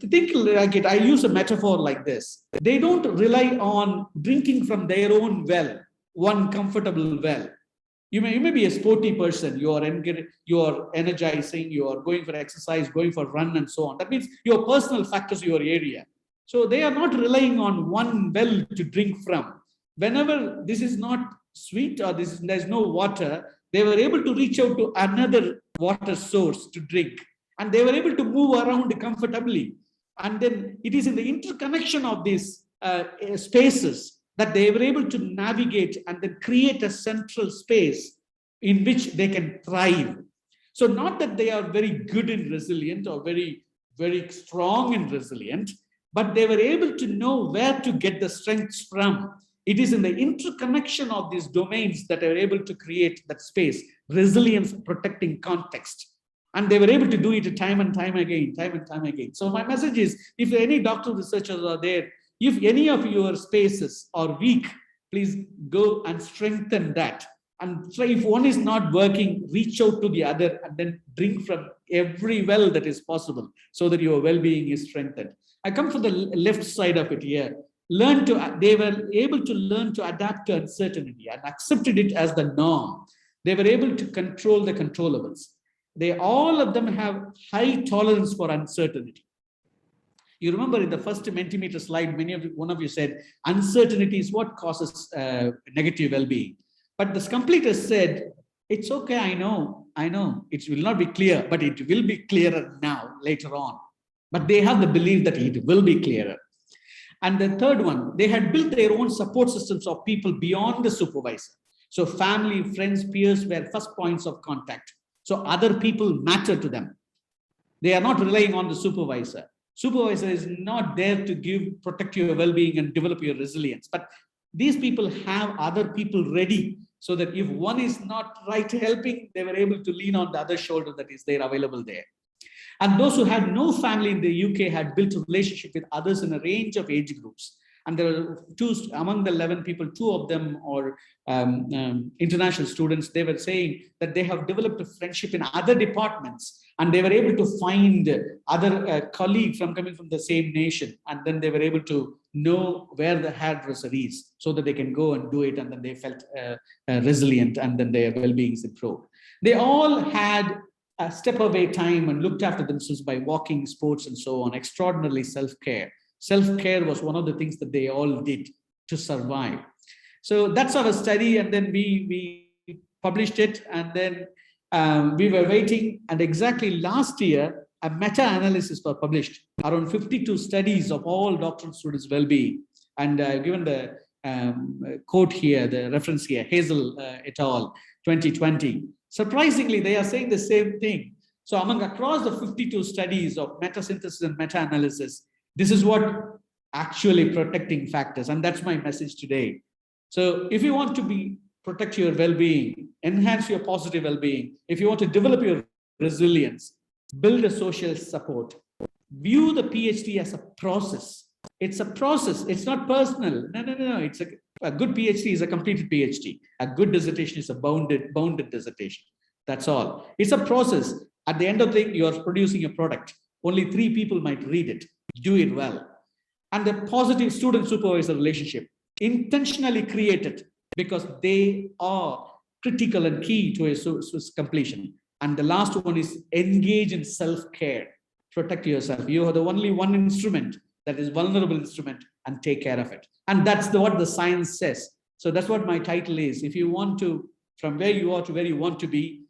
think like it, I use a metaphor like this. They don't rely on drinking from their own well, one comfortable well. You may be a sporty person, you are energizing, you are going for exercise, going for run and so on. That means your personal factors, your area. So they are not relying on one well to drink from. Whenever this is not sweet or there's no water, they were able to reach out to another water source to drink. And they were able to move around comfortably. And then it is in the interconnection of these spaces that they were able to navigate and then create a central space in which they can thrive. So not that they are very good and resilient or very, very strong and resilient, but they were able to know where to get the strengths from. It is in the interconnection of these domains that they were able to create that space, resilience protecting context. And they were able to do it time and time again. So my message is, if any doctoral researchers are there, if any of your spaces are weak, please go and strengthen that. And so if one is not working, reach out to the other and then drink from every well that is possible so that your well-being is strengthened. I come from the left side of it here. They were able to learn to adapt to uncertainty and accepted it as the norm. They were able to control the controllables. All of them have high tolerance for uncertainty. You remember in the first Mentimeter slide, one of you said, uncertainty is what causes negative well-being. But the completer said, it's okay, I know, it will not be clear, but it will be clearer now, later on. But they have the belief that it will be clearer. And the third one, they had built their own support systems of people beyond the supervisor. So family, friends, peers were first points of contact. So other people matter to them. They are not relying on the supervisor. Supervisor is not there to protect your well-being and develop your resilience. But these people have other people ready so that if one is not right helping, they were able to lean on the other shoulder that is there available there. And those who had no family in the UK had built a relationship with others in a range of age groups. And there were among the 11 people, 2 of them are international students. They were saying that they have developed a friendship in other departments and they were able to find other colleagues coming from the same nation. And then they were able to know where the hairdresser is so that they can go and do it. And then they felt resilient and then their well-being is improved. They all had a step away time and looked after themselves by walking, sports, and so on. Extraordinarily self-care. Self-care was one of the things that they all did to survive. So that's our study. And then we published it. And then we were waiting. And exactly last year, a meta-analysis was published. Around 52 studies of all doctoral students' well-being. And given the quote here, the reference here, Hazel et al., 2020. Surprisingly, they are saying the same thing. So across the 52 studies of meta-synthesis and meta-analysis, this is what actually protecting factors. And that's my message today. So if you want to protect your well-being, enhance your positive well-being, if you want to develop your resilience, build a social support, view the PhD as a process. It's a process. It's not personal. No. It's a good PhD is a completed PhD. A good dissertation is a bounded dissertation. That's all. It's a process. At the end of the day, you are producing a product. Only 3 people might read it. Do it well. And the positive student-supervisor relationship. intentionally created because they are critical and key to a completion. And the last one is engage in self-care. Protect yourself. You are the only one instrument that is vulnerable instrument, and take care of it. And that's what the science says. So that's what my title is. If you want to, from where you are to where you want to be,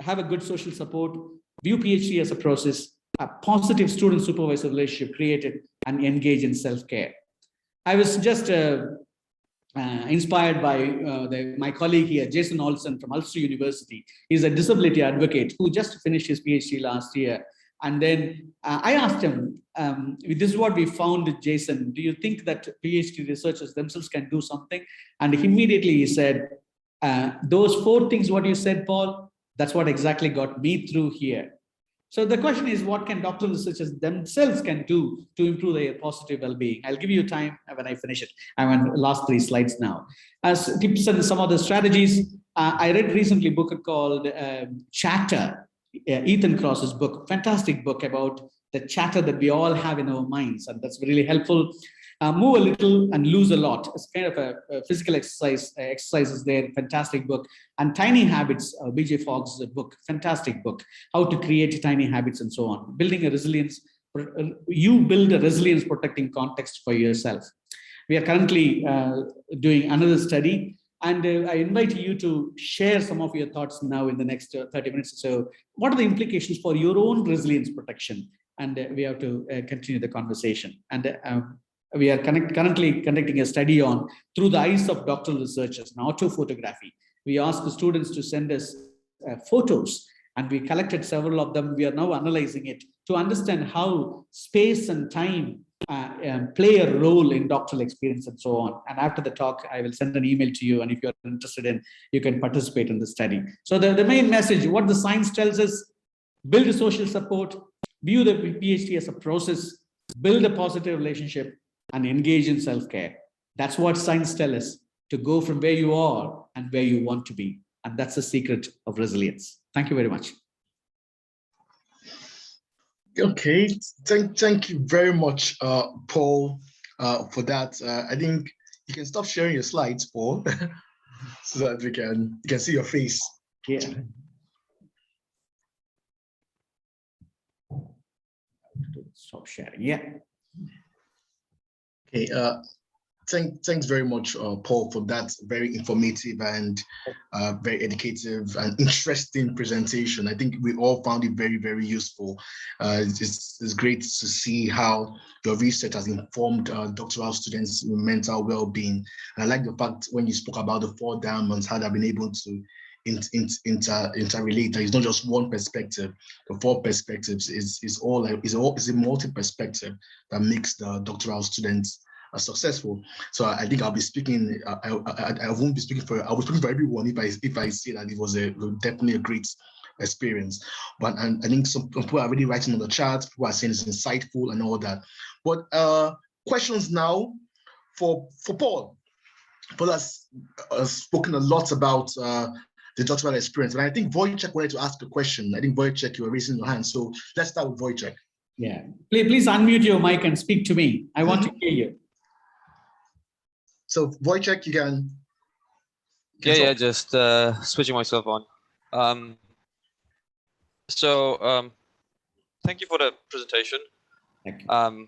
have a good social support, view PhD as a process, a positive student-supervisor relationship created, and engage in self-care. I was just inspired by my colleague here, Jason Olson from Ulster University. He's a disability advocate who just finished his PhD last year. And then I asked him, this is what we found, Jason, do you think that PhD researchers themselves can do something? And immediately he said, those 4 things, what you said, Paul, that's what exactly got me through here. So the question is, what can doctoral researchers themselves can do to improve their positive well-being? I'll give you time when I finish it. I'm on the last 3 slides now. As tips and some of the strategies, I read recently a book called Chatter, Ethan Cross's book, fantastic book about the chatter that we all have in our minds, and that's really helpful. Move a little and lose a lot. It's kind of a physical exercises there, fantastic book. And Tiny Habits, BJ Fogg's book, fantastic book, how to create tiny habits and so on. Building a resilience, you build a resilience protecting context for yourself. We are currently doing another study, and I invite you to share some of your thoughts now in the next 30 minutes or so. What are the implications for your own resilience protection? And we have to continue the conversation. And we are currently conducting a study on through the eyes of doctoral researchers, an auto photography. We asked the students to send us photos, and we collected several of them. We are now analyzing it to understand how space and time play a role in doctoral experience and so on. And after the talk, I will send an email to you, and if you're interested in, you can participate in the study. So the main message, what the science tells us, build a social support, view the PhD as a process, build a positive relationship, and engage in self-care. That's what science tells us, to go from where you are and where you want to be. And that's the secret of resilience. Thank you very much. Okay, thank you very much, Paul, for that. I think you can stop sharing your slides, Paul, so that you can see your face. Yeah. Stop sharing. Yeah. Okay. Thanks very much, Paul, for that very informative and very educative and interesting presentation. I think we all found it very, very useful. It's great to see how your research has informed doctoral students' mental well-being. And I like the fact when you spoke about the 4 diamonds, how they've been able to interrelate. It's not just one perspective. The 4 perspectives is a multi-perspective that makes the doctoral students successful. So I think I'll be speaking. I won't be speaking for. I'll be speaking for everyone if I say that it was definitely a great experience. But I think some people are already writing on the chat. People are saying it's insightful and all that. But questions now for Paul. Paul has spoken a lot about the doctoral experience, and I think Wojciech wanted to ask a question. I think Wojciech, you were raising your hand, so let's start with Wojciech. Yeah, please unmute your mic and speak to me. I want to hear you. So Wojciech, you can yeah, just switching myself on. Thank you for the presentation. Thank you.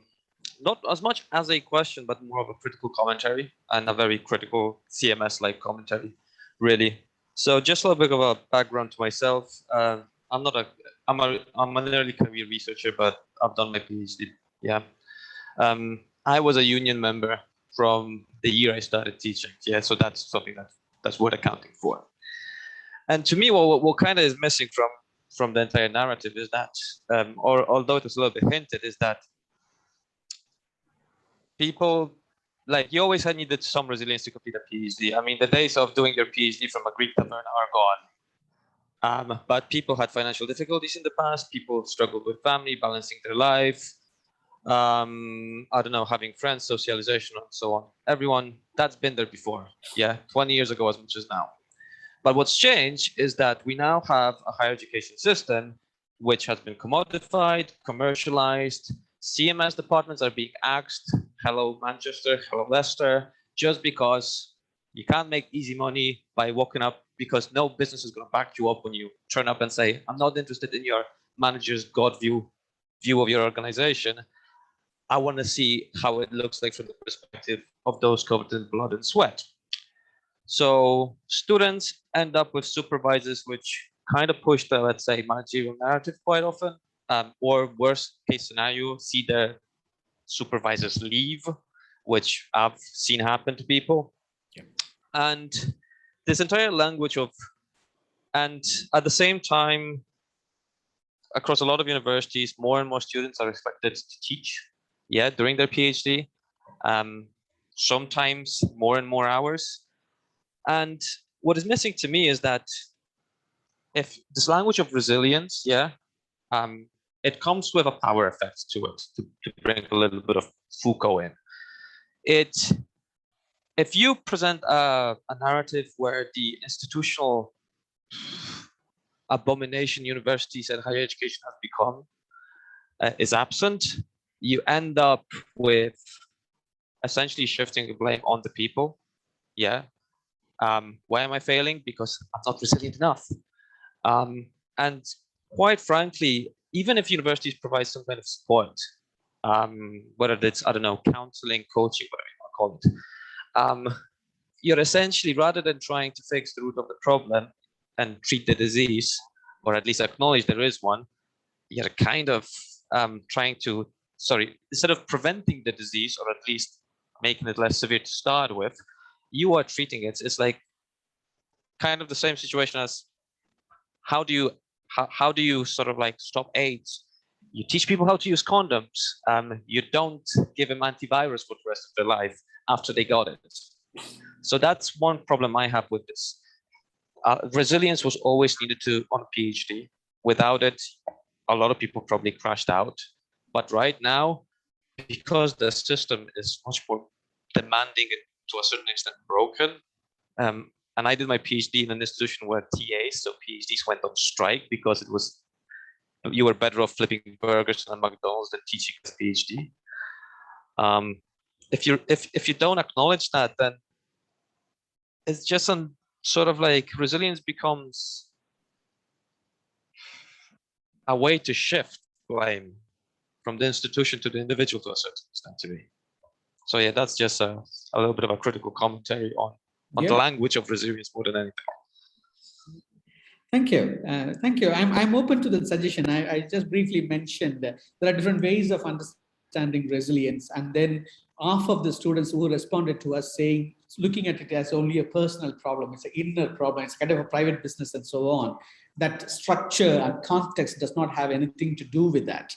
Not as much as a question, but more of a critical commentary, and a very critical CMS-like commentary, really. So just a little bit of a background to myself. I'm an early career researcher, but I've done my PhD. Yeah. I was a union member from the year I started teaching. Yeah, so that's something that's worth accounting for. And to me, what kind of is missing from the entire narrative is that, or although it was a little bit hinted, is that people, like, you always had needed some resilience to complete a PhD. I mean, the days of doing your PhD from a Greek tavern are gone. But people had financial difficulties in the past. People struggled with family, balancing their life. I don't know, having friends, socialization, and so on. Everyone, that's been there before. Yeah, 20 years ago as much as now. But what's changed is that we now have a higher education system which has been commodified, commercialized. CMS departments are being axed. Hello, Manchester. Hello, Leicester. just because you can't make easy money by walking up, because no business is going to back you up when you turn up and say, I'm not interested in your manager's God view of your organization. I want to see how it looks like from the perspective of those covered in blood and sweat. So students end up with supervisors which kind of push the, let's say, managerial narrative quite often, or worst case scenario, see their supervisors leave, which I've seen happen to people. Yeah. And this entire language of, and at the same time, across a lot of universities, more and more students are expected to teach, yeah, during their PhD, sometimes more and more hours. And what is missing to me is that if this language of resilience, yeah, it comes with a power effect to it, to bring a little bit of Foucault in. If you present a narrative where the institutional abomination universities and higher education have become is absent, you end up with essentially shifting the blame on the people. Yeah. Why am I failing? Because I'm not resilient enough. And quite frankly, even if universities provide some kind of support, whether it's, I don't know, counseling, coaching, whatever you want to call it, you're essentially, rather than trying to fix the root of the problem and treat the disease, or at least acknowledge there is one, you're kind of trying to, instead of preventing the disease, or at least making it less severe to start with, you are treating it. It's like kind of the same situation as how do you sort of like stop AIDS? You teach people how to use condoms. You don't give them antivirus for the rest of their life after they got it. So that's one problem I have with this. Resilience was always needed on a PhD. Without it, a lot of people probably crashed out. But right now, because the system is much more demanding and to a certain extent broken, and I did my PhD in an institution where TAs, so PhDs, went on strike because it was, you were better off flipping burgers in a McDonald's than teaching a PhD. If you don't acknowledge that, then it's just some sort of like resilience becomes a way to shift blame from the institution to the individual to a certain extent to me. So yeah, that's just a little bit of a critical commentary on the language of resilience more than anything. Thank you. Thank you. I'm open to the suggestion. I just briefly mentioned that there are different ways of understanding resilience. And then half of the students who responded to us saying, looking at it as only a personal problem, it's an inner problem, it's kind of a private business and so on, that structure and context does not have anything to do with that.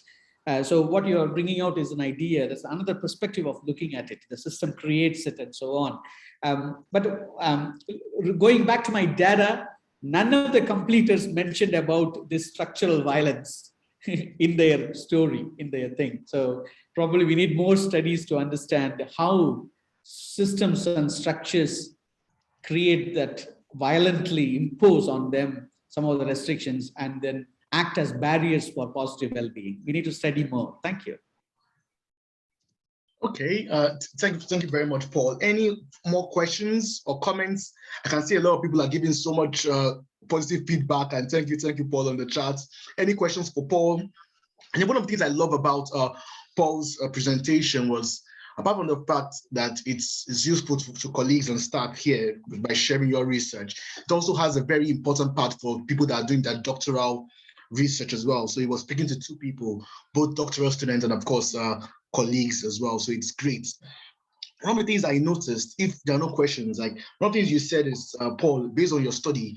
So what you're bringing out is an idea. There's another perspective of looking at it. The system creates it and so on. But going back to my data, none of the completers mentioned about this structural violence in their story, in their thing. So probably we need more studies to understand how systems and structures create that, violently impose on them some of the restrictions and then act as barriers for positive well-being. We need to study more. Thank you. Okay, thank you very much, Paul. Any more questions or comments? I can see a lot of people are giving so much positive feedback, and thank you, Paul, on the chat. Any questions for Paul? And one of the things I love about Paul's presentation was, apart from the fact that it's useful to colleagues and staff here by sharing your research, it also has a very important part for people that are doing their doctoral research as well. So he was speaking to two people, both doctoral students and of course colleagues as well. So it's great. One of the things I noticed, if there are no questions, like one of the things you said is, Paul, based on your study,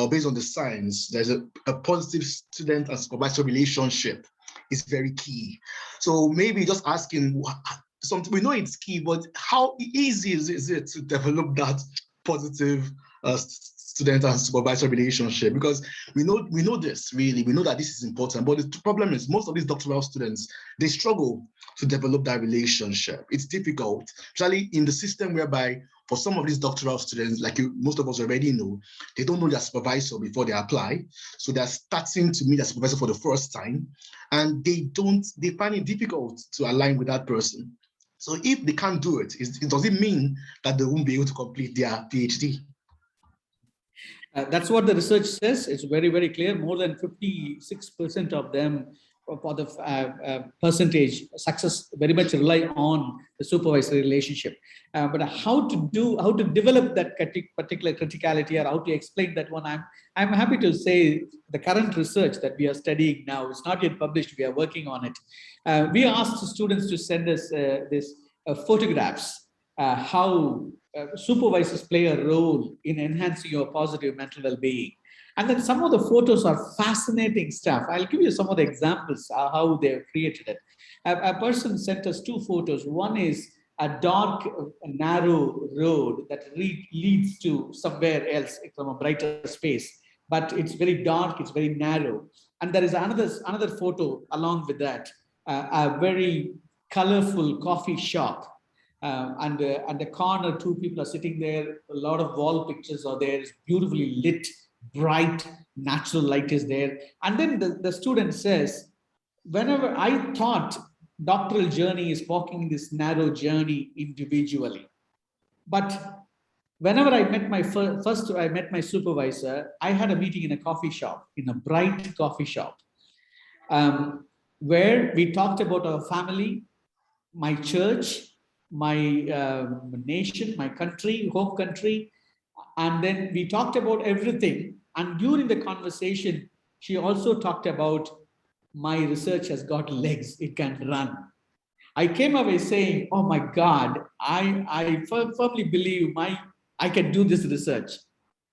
based on the science, there's a positive student and supervisor relationship is very key. So maybe just asking something, we know it's key, but how easy is it to develop that positive student and supervisor relationship? Because we know this, really, we know that this is important, but the problem is most of these doctoral students, they struggle to develop that relationship. It's difficult, especially in the system whereby for some of these doctoral students, like most of us already know, they don't know their supervisor before they apply. So they're starting to meet their supervisor for the first time, and they find it difficult to align with that person. So if they can't do it, does it mean that they won't be able to complete their PhD? That's what the research says. It's very, very clear. More than 56% of them, for the percentage success, very much rely on the supervisory relationship. But how to develop that particular criticality, or how to explain that one, I'm happy to say the current research that we are studying now, it's not yet published. We are working on it. We asked students to send us this photographs, how supervisors play a role in enhancing your positive mental well-being. And then some of the photos are fascinating stuff. I'll give you some of the examples how they've created it. A person sent us 2 photos. One is a dark, narrow road that leads to somewhere else from a brighter space, but it's very dark, it's very narrow. And there is another photo along with that, a very colorful coffee shop. And the corner, 2 people are sitting there. A lot of wall pictures are there. It's beautifully lit, bright, natural light is there. And then the student says, whenever I thought doctoral journey is walking this narrow journey individually, but whenever I met my I met my supervisor, I had a meeting in a coffee shop, in a bright coffee shop, where we talked about our family, my church, my nation, my country, home country. And then we talked about everything. And during the conversation, she also talked about my research has got legs, it can run. I came away saying, oh my God, I firmly believe I can do this research.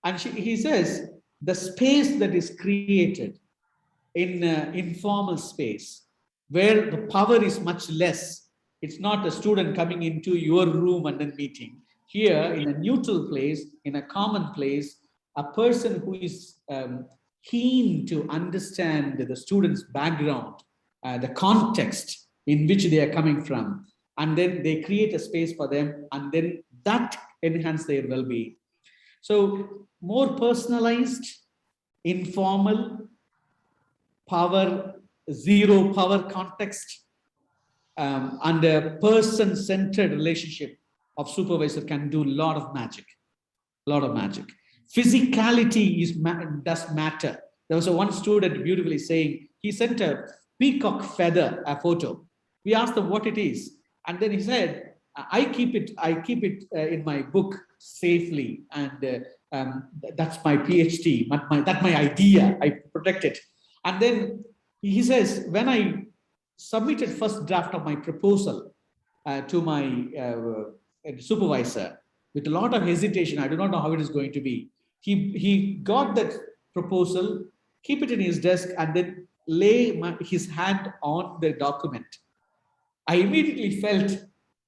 And he says, the space that is created in informal space, where the power is much less. It's not a student coming into your room and then meeting. Here, in a neutral place, in a common place, a person who is keen to understand the student's background, the context in which they are coming from, and then they create a space for them, and then that enhances their well-being. So more personalized, informal, zero power context, and a person-centered relationship of supervisor can do a lot of magic. Physicality does matter. There was one student beautifully saying, he sent a peacock feather, a photo. We asked him what it is. And then he said, I keep it in my book safely. And that's my PhD, that's my idea, I protect it. And then he says, when I submitted first draft of my proposal to my supervisor, with a lot of hesitation, I do not know how it is going to be. He got that proposal, keep it in his desk, and then lay his hand on the document. I immediately felt,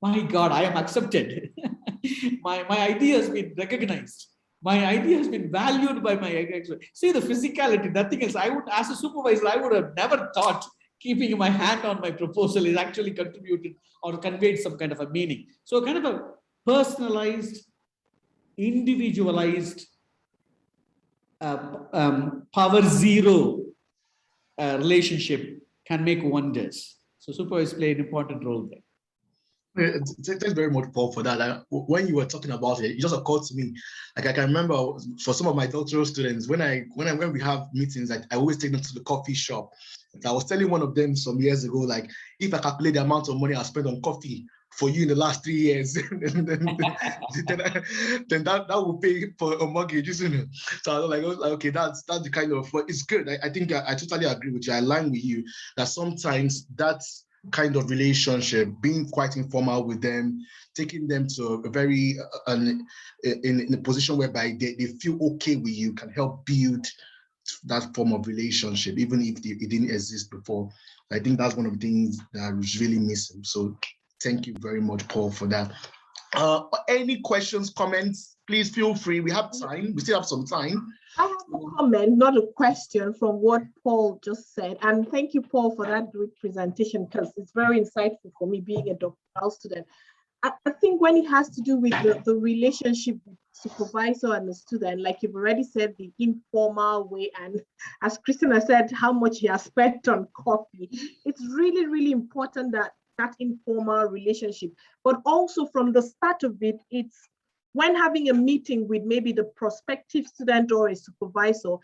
my God, I am accepted. my idea has been recognized. My idea has been valued by my expert. See the physicality, nothing else. I would, as a supervisor, I would have never thought keeping my hand on my proposal is actually contributed or conveyed some kind of a meaning. So kind of a personalized, individualized, power zero relationship can make wonders. So supervisors play an important role there. Thanks very much, Paul, for that. When you were talking about it, it just occurred to me. Like I can remember for some of my doctoral students, when we have meetings, I always take them to the coffee shop. I was telling one of them some years ago, like, if I calculate the amount of money I spent on coffee for you in the last 3 years, then that will pay for a mortgage, isn't it? So I was like, okay, that's the kind of, but it's good. I think I totally agree with you. I align with you that sometimes that's kind of relationship, being quite informal with them, taking them to a very in a position whereby they feel okay with you, can help build that form of relationship, even if it didn't exist before. I think that's one of the things that I was really missing. So thank you very much, Paul, for that. Any questions, comments? Please feel free. We have time. We still have some time. I have a comment, not a question, from what Paul just said. And thank you, Paul, for that great presentation, because it's very insightful for me being a doctoral student. I think when it has to do with the relationship with supervisor and the student, like you've already said, the informal way, and as Christina said, how much he has spent on coffee, it's really, really important that that informal relationship. But also from the start of it, it's when having a meeting with maybe the prospective student or a supervisor,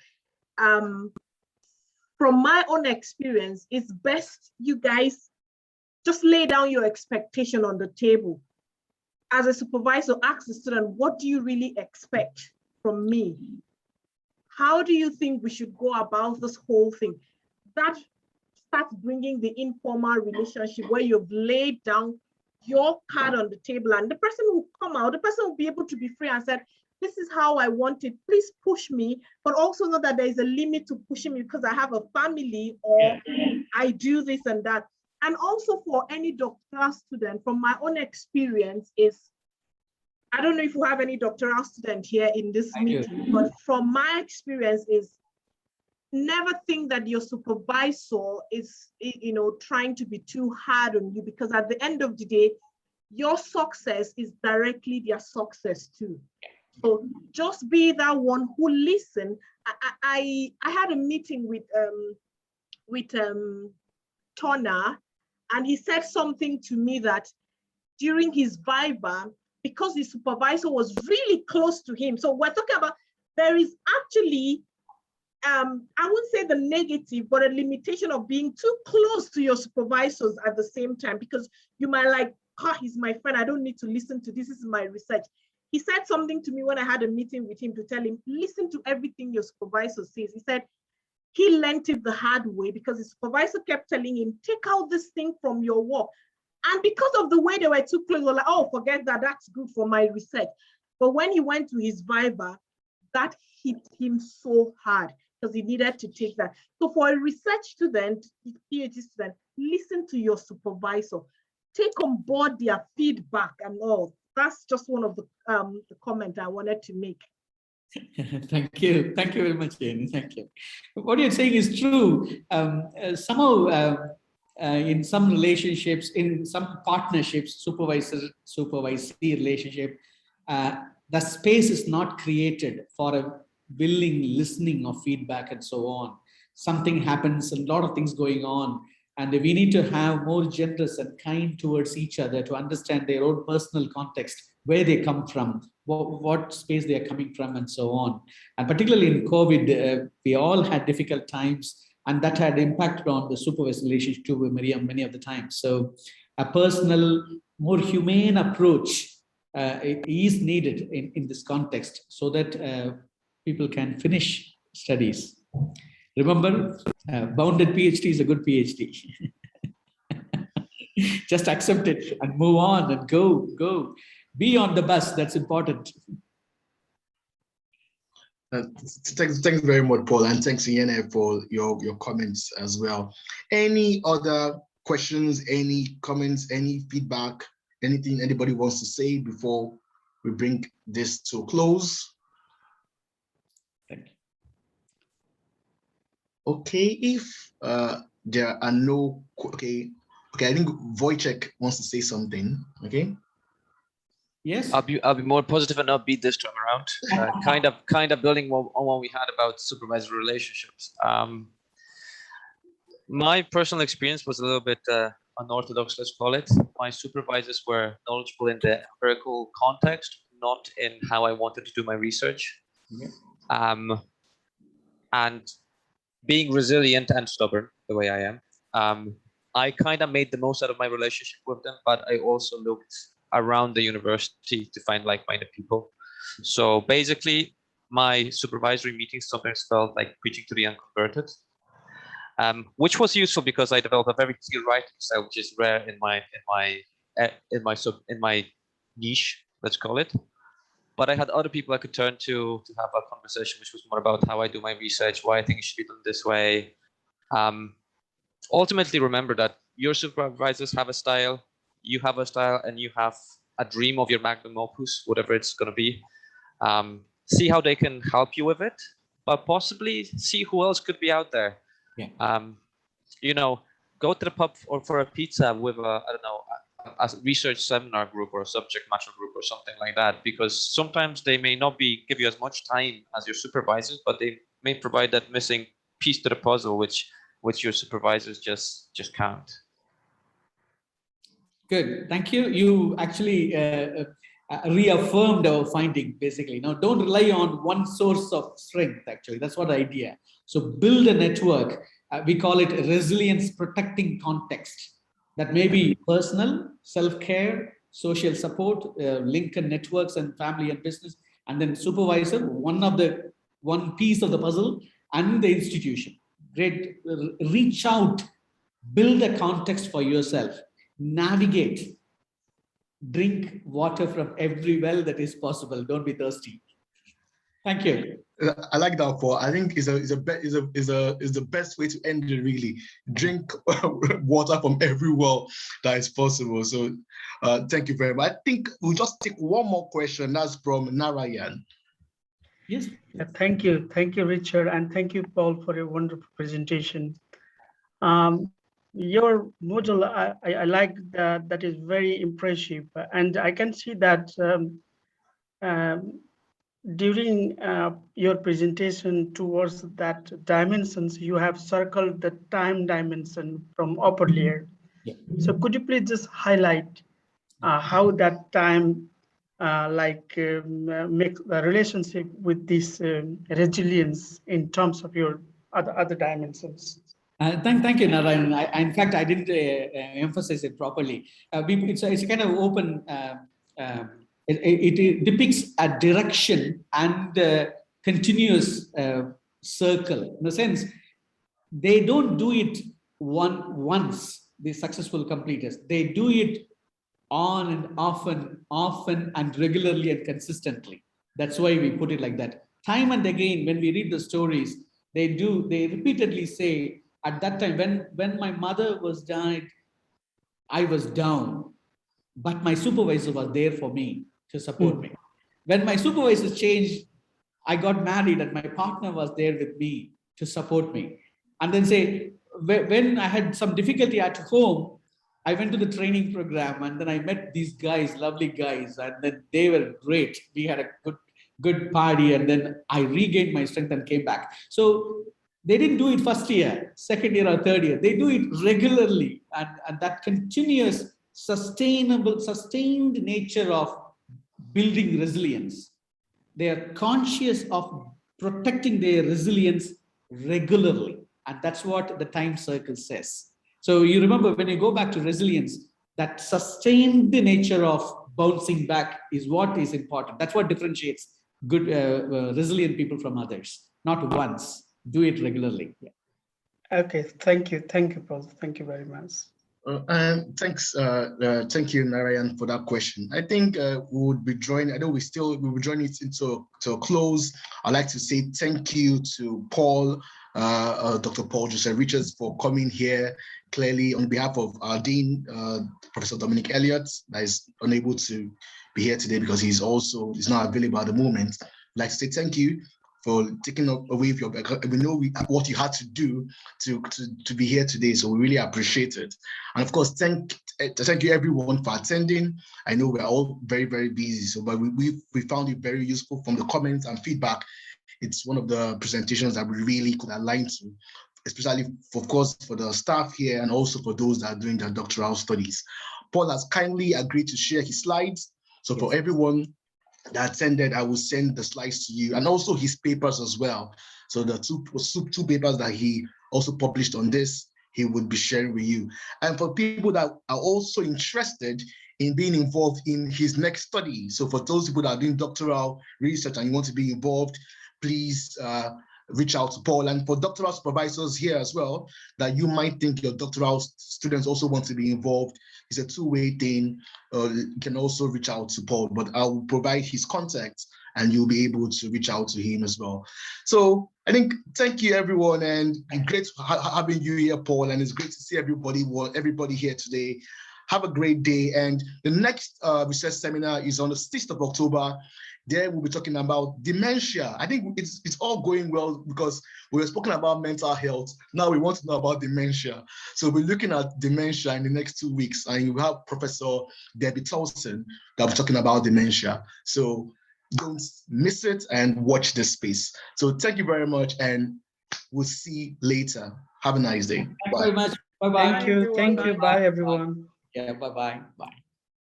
from my own experience, it's best you guys just lay down your expectation on the table. As a supervisor, ask the student, what do you really expect from me? How do you think we should go about this whole thing? That starts bringing the informal relationship where you've laid down your card on the table, and the person will come out, the person will be able to be free and said, this is how I want it, please push me, but also know that there is a limit to pushing me because I have a family or I do this and that. And also for any doctoral student, from my own experience is, I don't know if we have any doctoral student here in this meeting, but from my experience is never think that your supervisor is, trying to be too hard on you, because at the end of the day, your success is directly their success too. So just be that one who listen. I had a meeting with Tona, and he said something to me that during his viva, because his supervisor was really close to him. So we're talking about, there is actually, I wouldn't say the negative, but a limitation of being too close to your supervisors at the same time, because you might like, he's my friend, I don't need to listen to this, this is my research. He said something to me when I had a meeting with him to tell him, listen to everything your supervisor says. He said he learned it the hard way because his supervisor kept telling him, take out this thing from your work. And because of the way they were too close, they were like, oh, forget that, that's good for my research. But when he went to his viva, that hit him so hard because he needed to take that. So for a research student, PhD student, listen to your supervisor, take on board their feedback and all. That's just one of the comments I wanted to make. Thank you very much, Jane. Thank you. What you're saying is true. Somehow, in some relationships, in some partnerships, supervisee relationship, the space is not created for a willing listening of feedback and so on. Something happens, a lot of things going on, and we need to have more generous and kind towards each other to understand their own personal context, where they come from, what space they are coming from, and so on. And particularly in COVID, we all had difficult times, and that had impacted on the supervisor relationship too many of the times. So a personal, more humane approach is needed in this context so that people can finish studies. Remember, bounded PhD is a good PhD. Just accept it and move on and go. Be on the bus, that's important. Thanks very much, Paul, and thanks, Iene, for your comments as well. Any other questions, any comments, any feedback, anything anybody wants to say before we bring this to a close? Thank you. Okay, if there are no, okay, I think Wojciech wants to say something, okay? Yes. I'll be more positive and upbeat this time around. Kind of building on what we had about supervisory relationships. My personal experience was a little bit unorthodox, let's call it. My supervisors were knowledgeable in the empirical context, not in how I wanted to do my research. Yeah. And being resilient and stubborn the way I am, I kind of made the most out of my relationship with them, but I also looked around the university to find like-minded people. So basically, my supervisory meetings sometimes felt like preaching to the unconverted, which was useful because I developed a very clear writing style, which is rare in my niche, let's call it. But I had other people I could turn to have a conversation, which was more about how I do my research, why I think it should be done this way. Ultimately, remember that your supervisors have a style, you have a style, and you have a dream of your magnum opus, whatever it's going to be. See how they can help you with it, but possibly see who else could be out there. Yeah. Go to the pub or for a pizza with a research seminar group or a subject matter group or something like that, because sometimes they may not give you as much time as your supervisors, but they may provide that missing piece to the puzzle, which your supervisors just can't. Good. Thank you. You actually reaffirmed our finding, basically. Now, don't rely on one source of strength, actually. That's what the idea. So build a network. We call it resilience protecting context. That may be personal, self-care, social support, Lincoln networks and family and business, and then supervisor, one piece of the puzzle, and the institution. Great. Reach out, build a context for yourself, navigate, drink water from every well that is possible. Don't be thirsty. Thank you. I like that, Paul. I think is the best way to end it. Really, drink water from every well that is possible. So, thank you very much. I think we'll just take one more question. That's from Narayan. Yes. Thank you, Richard, and thank you, Paul, for your wonderful presentation. Your model, I like that is very impressive, and I can see that during your presentation towards that dimensions, you have circled the time dimension from upper layer. Yeah. So could you please just highlight how that time make the relationship with this resilience in terms of your other dimensions? Thank you, Narayan. In fact, I didn't emphasize it properly. It's a kind of open. It depicts a direction and continuous circle. In a sense, they don't do it once. The successful completers, they do it on and often and regularly and consistently. That's why we put it like that. Time and again, when we read the stories, they repeatedly say, at that time, when my mother was died, I was down, but my supervisor was there for me to support me. When my supervisor changed, I got married and my partner was there with me to support me. And then say, when I had some difficulty at home, I went to the training program and then I met these guys, lovely guys, and then they were great. We had a good party, and then I regained my strength and came back. So they didn't do it first year, second year, or third year. They do it regularly, and that continuous, sustained nature of building resilience. They are conscious of protecting their resilience regularly, and that's what the time circle says. So you remember, when you go back to resilience, that sustained nature of bouncing back is what is important. That's what differentiates good resilient people from others. Not once, do it regularly. Yeah. Okay, thank you, Paul. Thank you very much. And thanks, thank you, Narayan, for that question. I think we would be joining. I know we will join it into a close. I'd like to say thank you to Paul, Dr. Paul Joseph Richards, for coming here. Clearly, on behalf of our dean, Professor Dominic Elliott, that is unable to be here today because he's not available at the moment. I'd like to say thank you for taking away your back. We know what you had to do to be here today, so we really appreciate it. And of course, thank you everyone for attending. I know we're all very, very busy, but we found it very useful from the comments and feedback. It's one of the presentations that we really could align to, especially, of course, for the staff here and also for those that are doing their doctoral studies. Paul has kindly agreed to share his slides. So for everyone that attended, I will send the slides to you and also his papers as well. So the two papers that he also published on this, he would be sharing with you. And for people that are also interested in being involved in his next study, so for those people that are doing doctoral research and you want to be involved, please reach out to Paul. And for doctoral supervisors here as well, that you might think your doctoral students also want to be involved, it's a two-way thing. You can also reach out to Paul, but I will provide his contacts and you'll be able to reach out to him as well. So I think, thank you everyone, and great having you here, Paul, and it's great to see everybody here today. Have a great day. And the next research seminar is on the 6th of October. There we'll be talking about dementia. I think it's all going well because we were speaking about mental health. Now we want to know about dementia. So we're looking at dementia in the next 2 weeks, and you have Professor Debbie Towson that will be talking about dementia. So don't miss it and watch this space. So thank you very much, and we'll see you later. Have a nice day. Thank you very much. Bye-bye. Thank you. Bye, everyone. Yeah, bye-bye. Bye.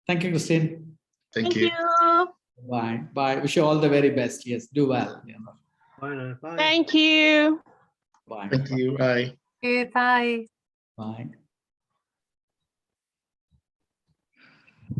Thank you, Christine. Thank you. Bye. Bye. Wish you all the very best. Yes, do well. Yeah. Bye. Thank you. Bye. Thank you. Bye. Okay, bye. Bye.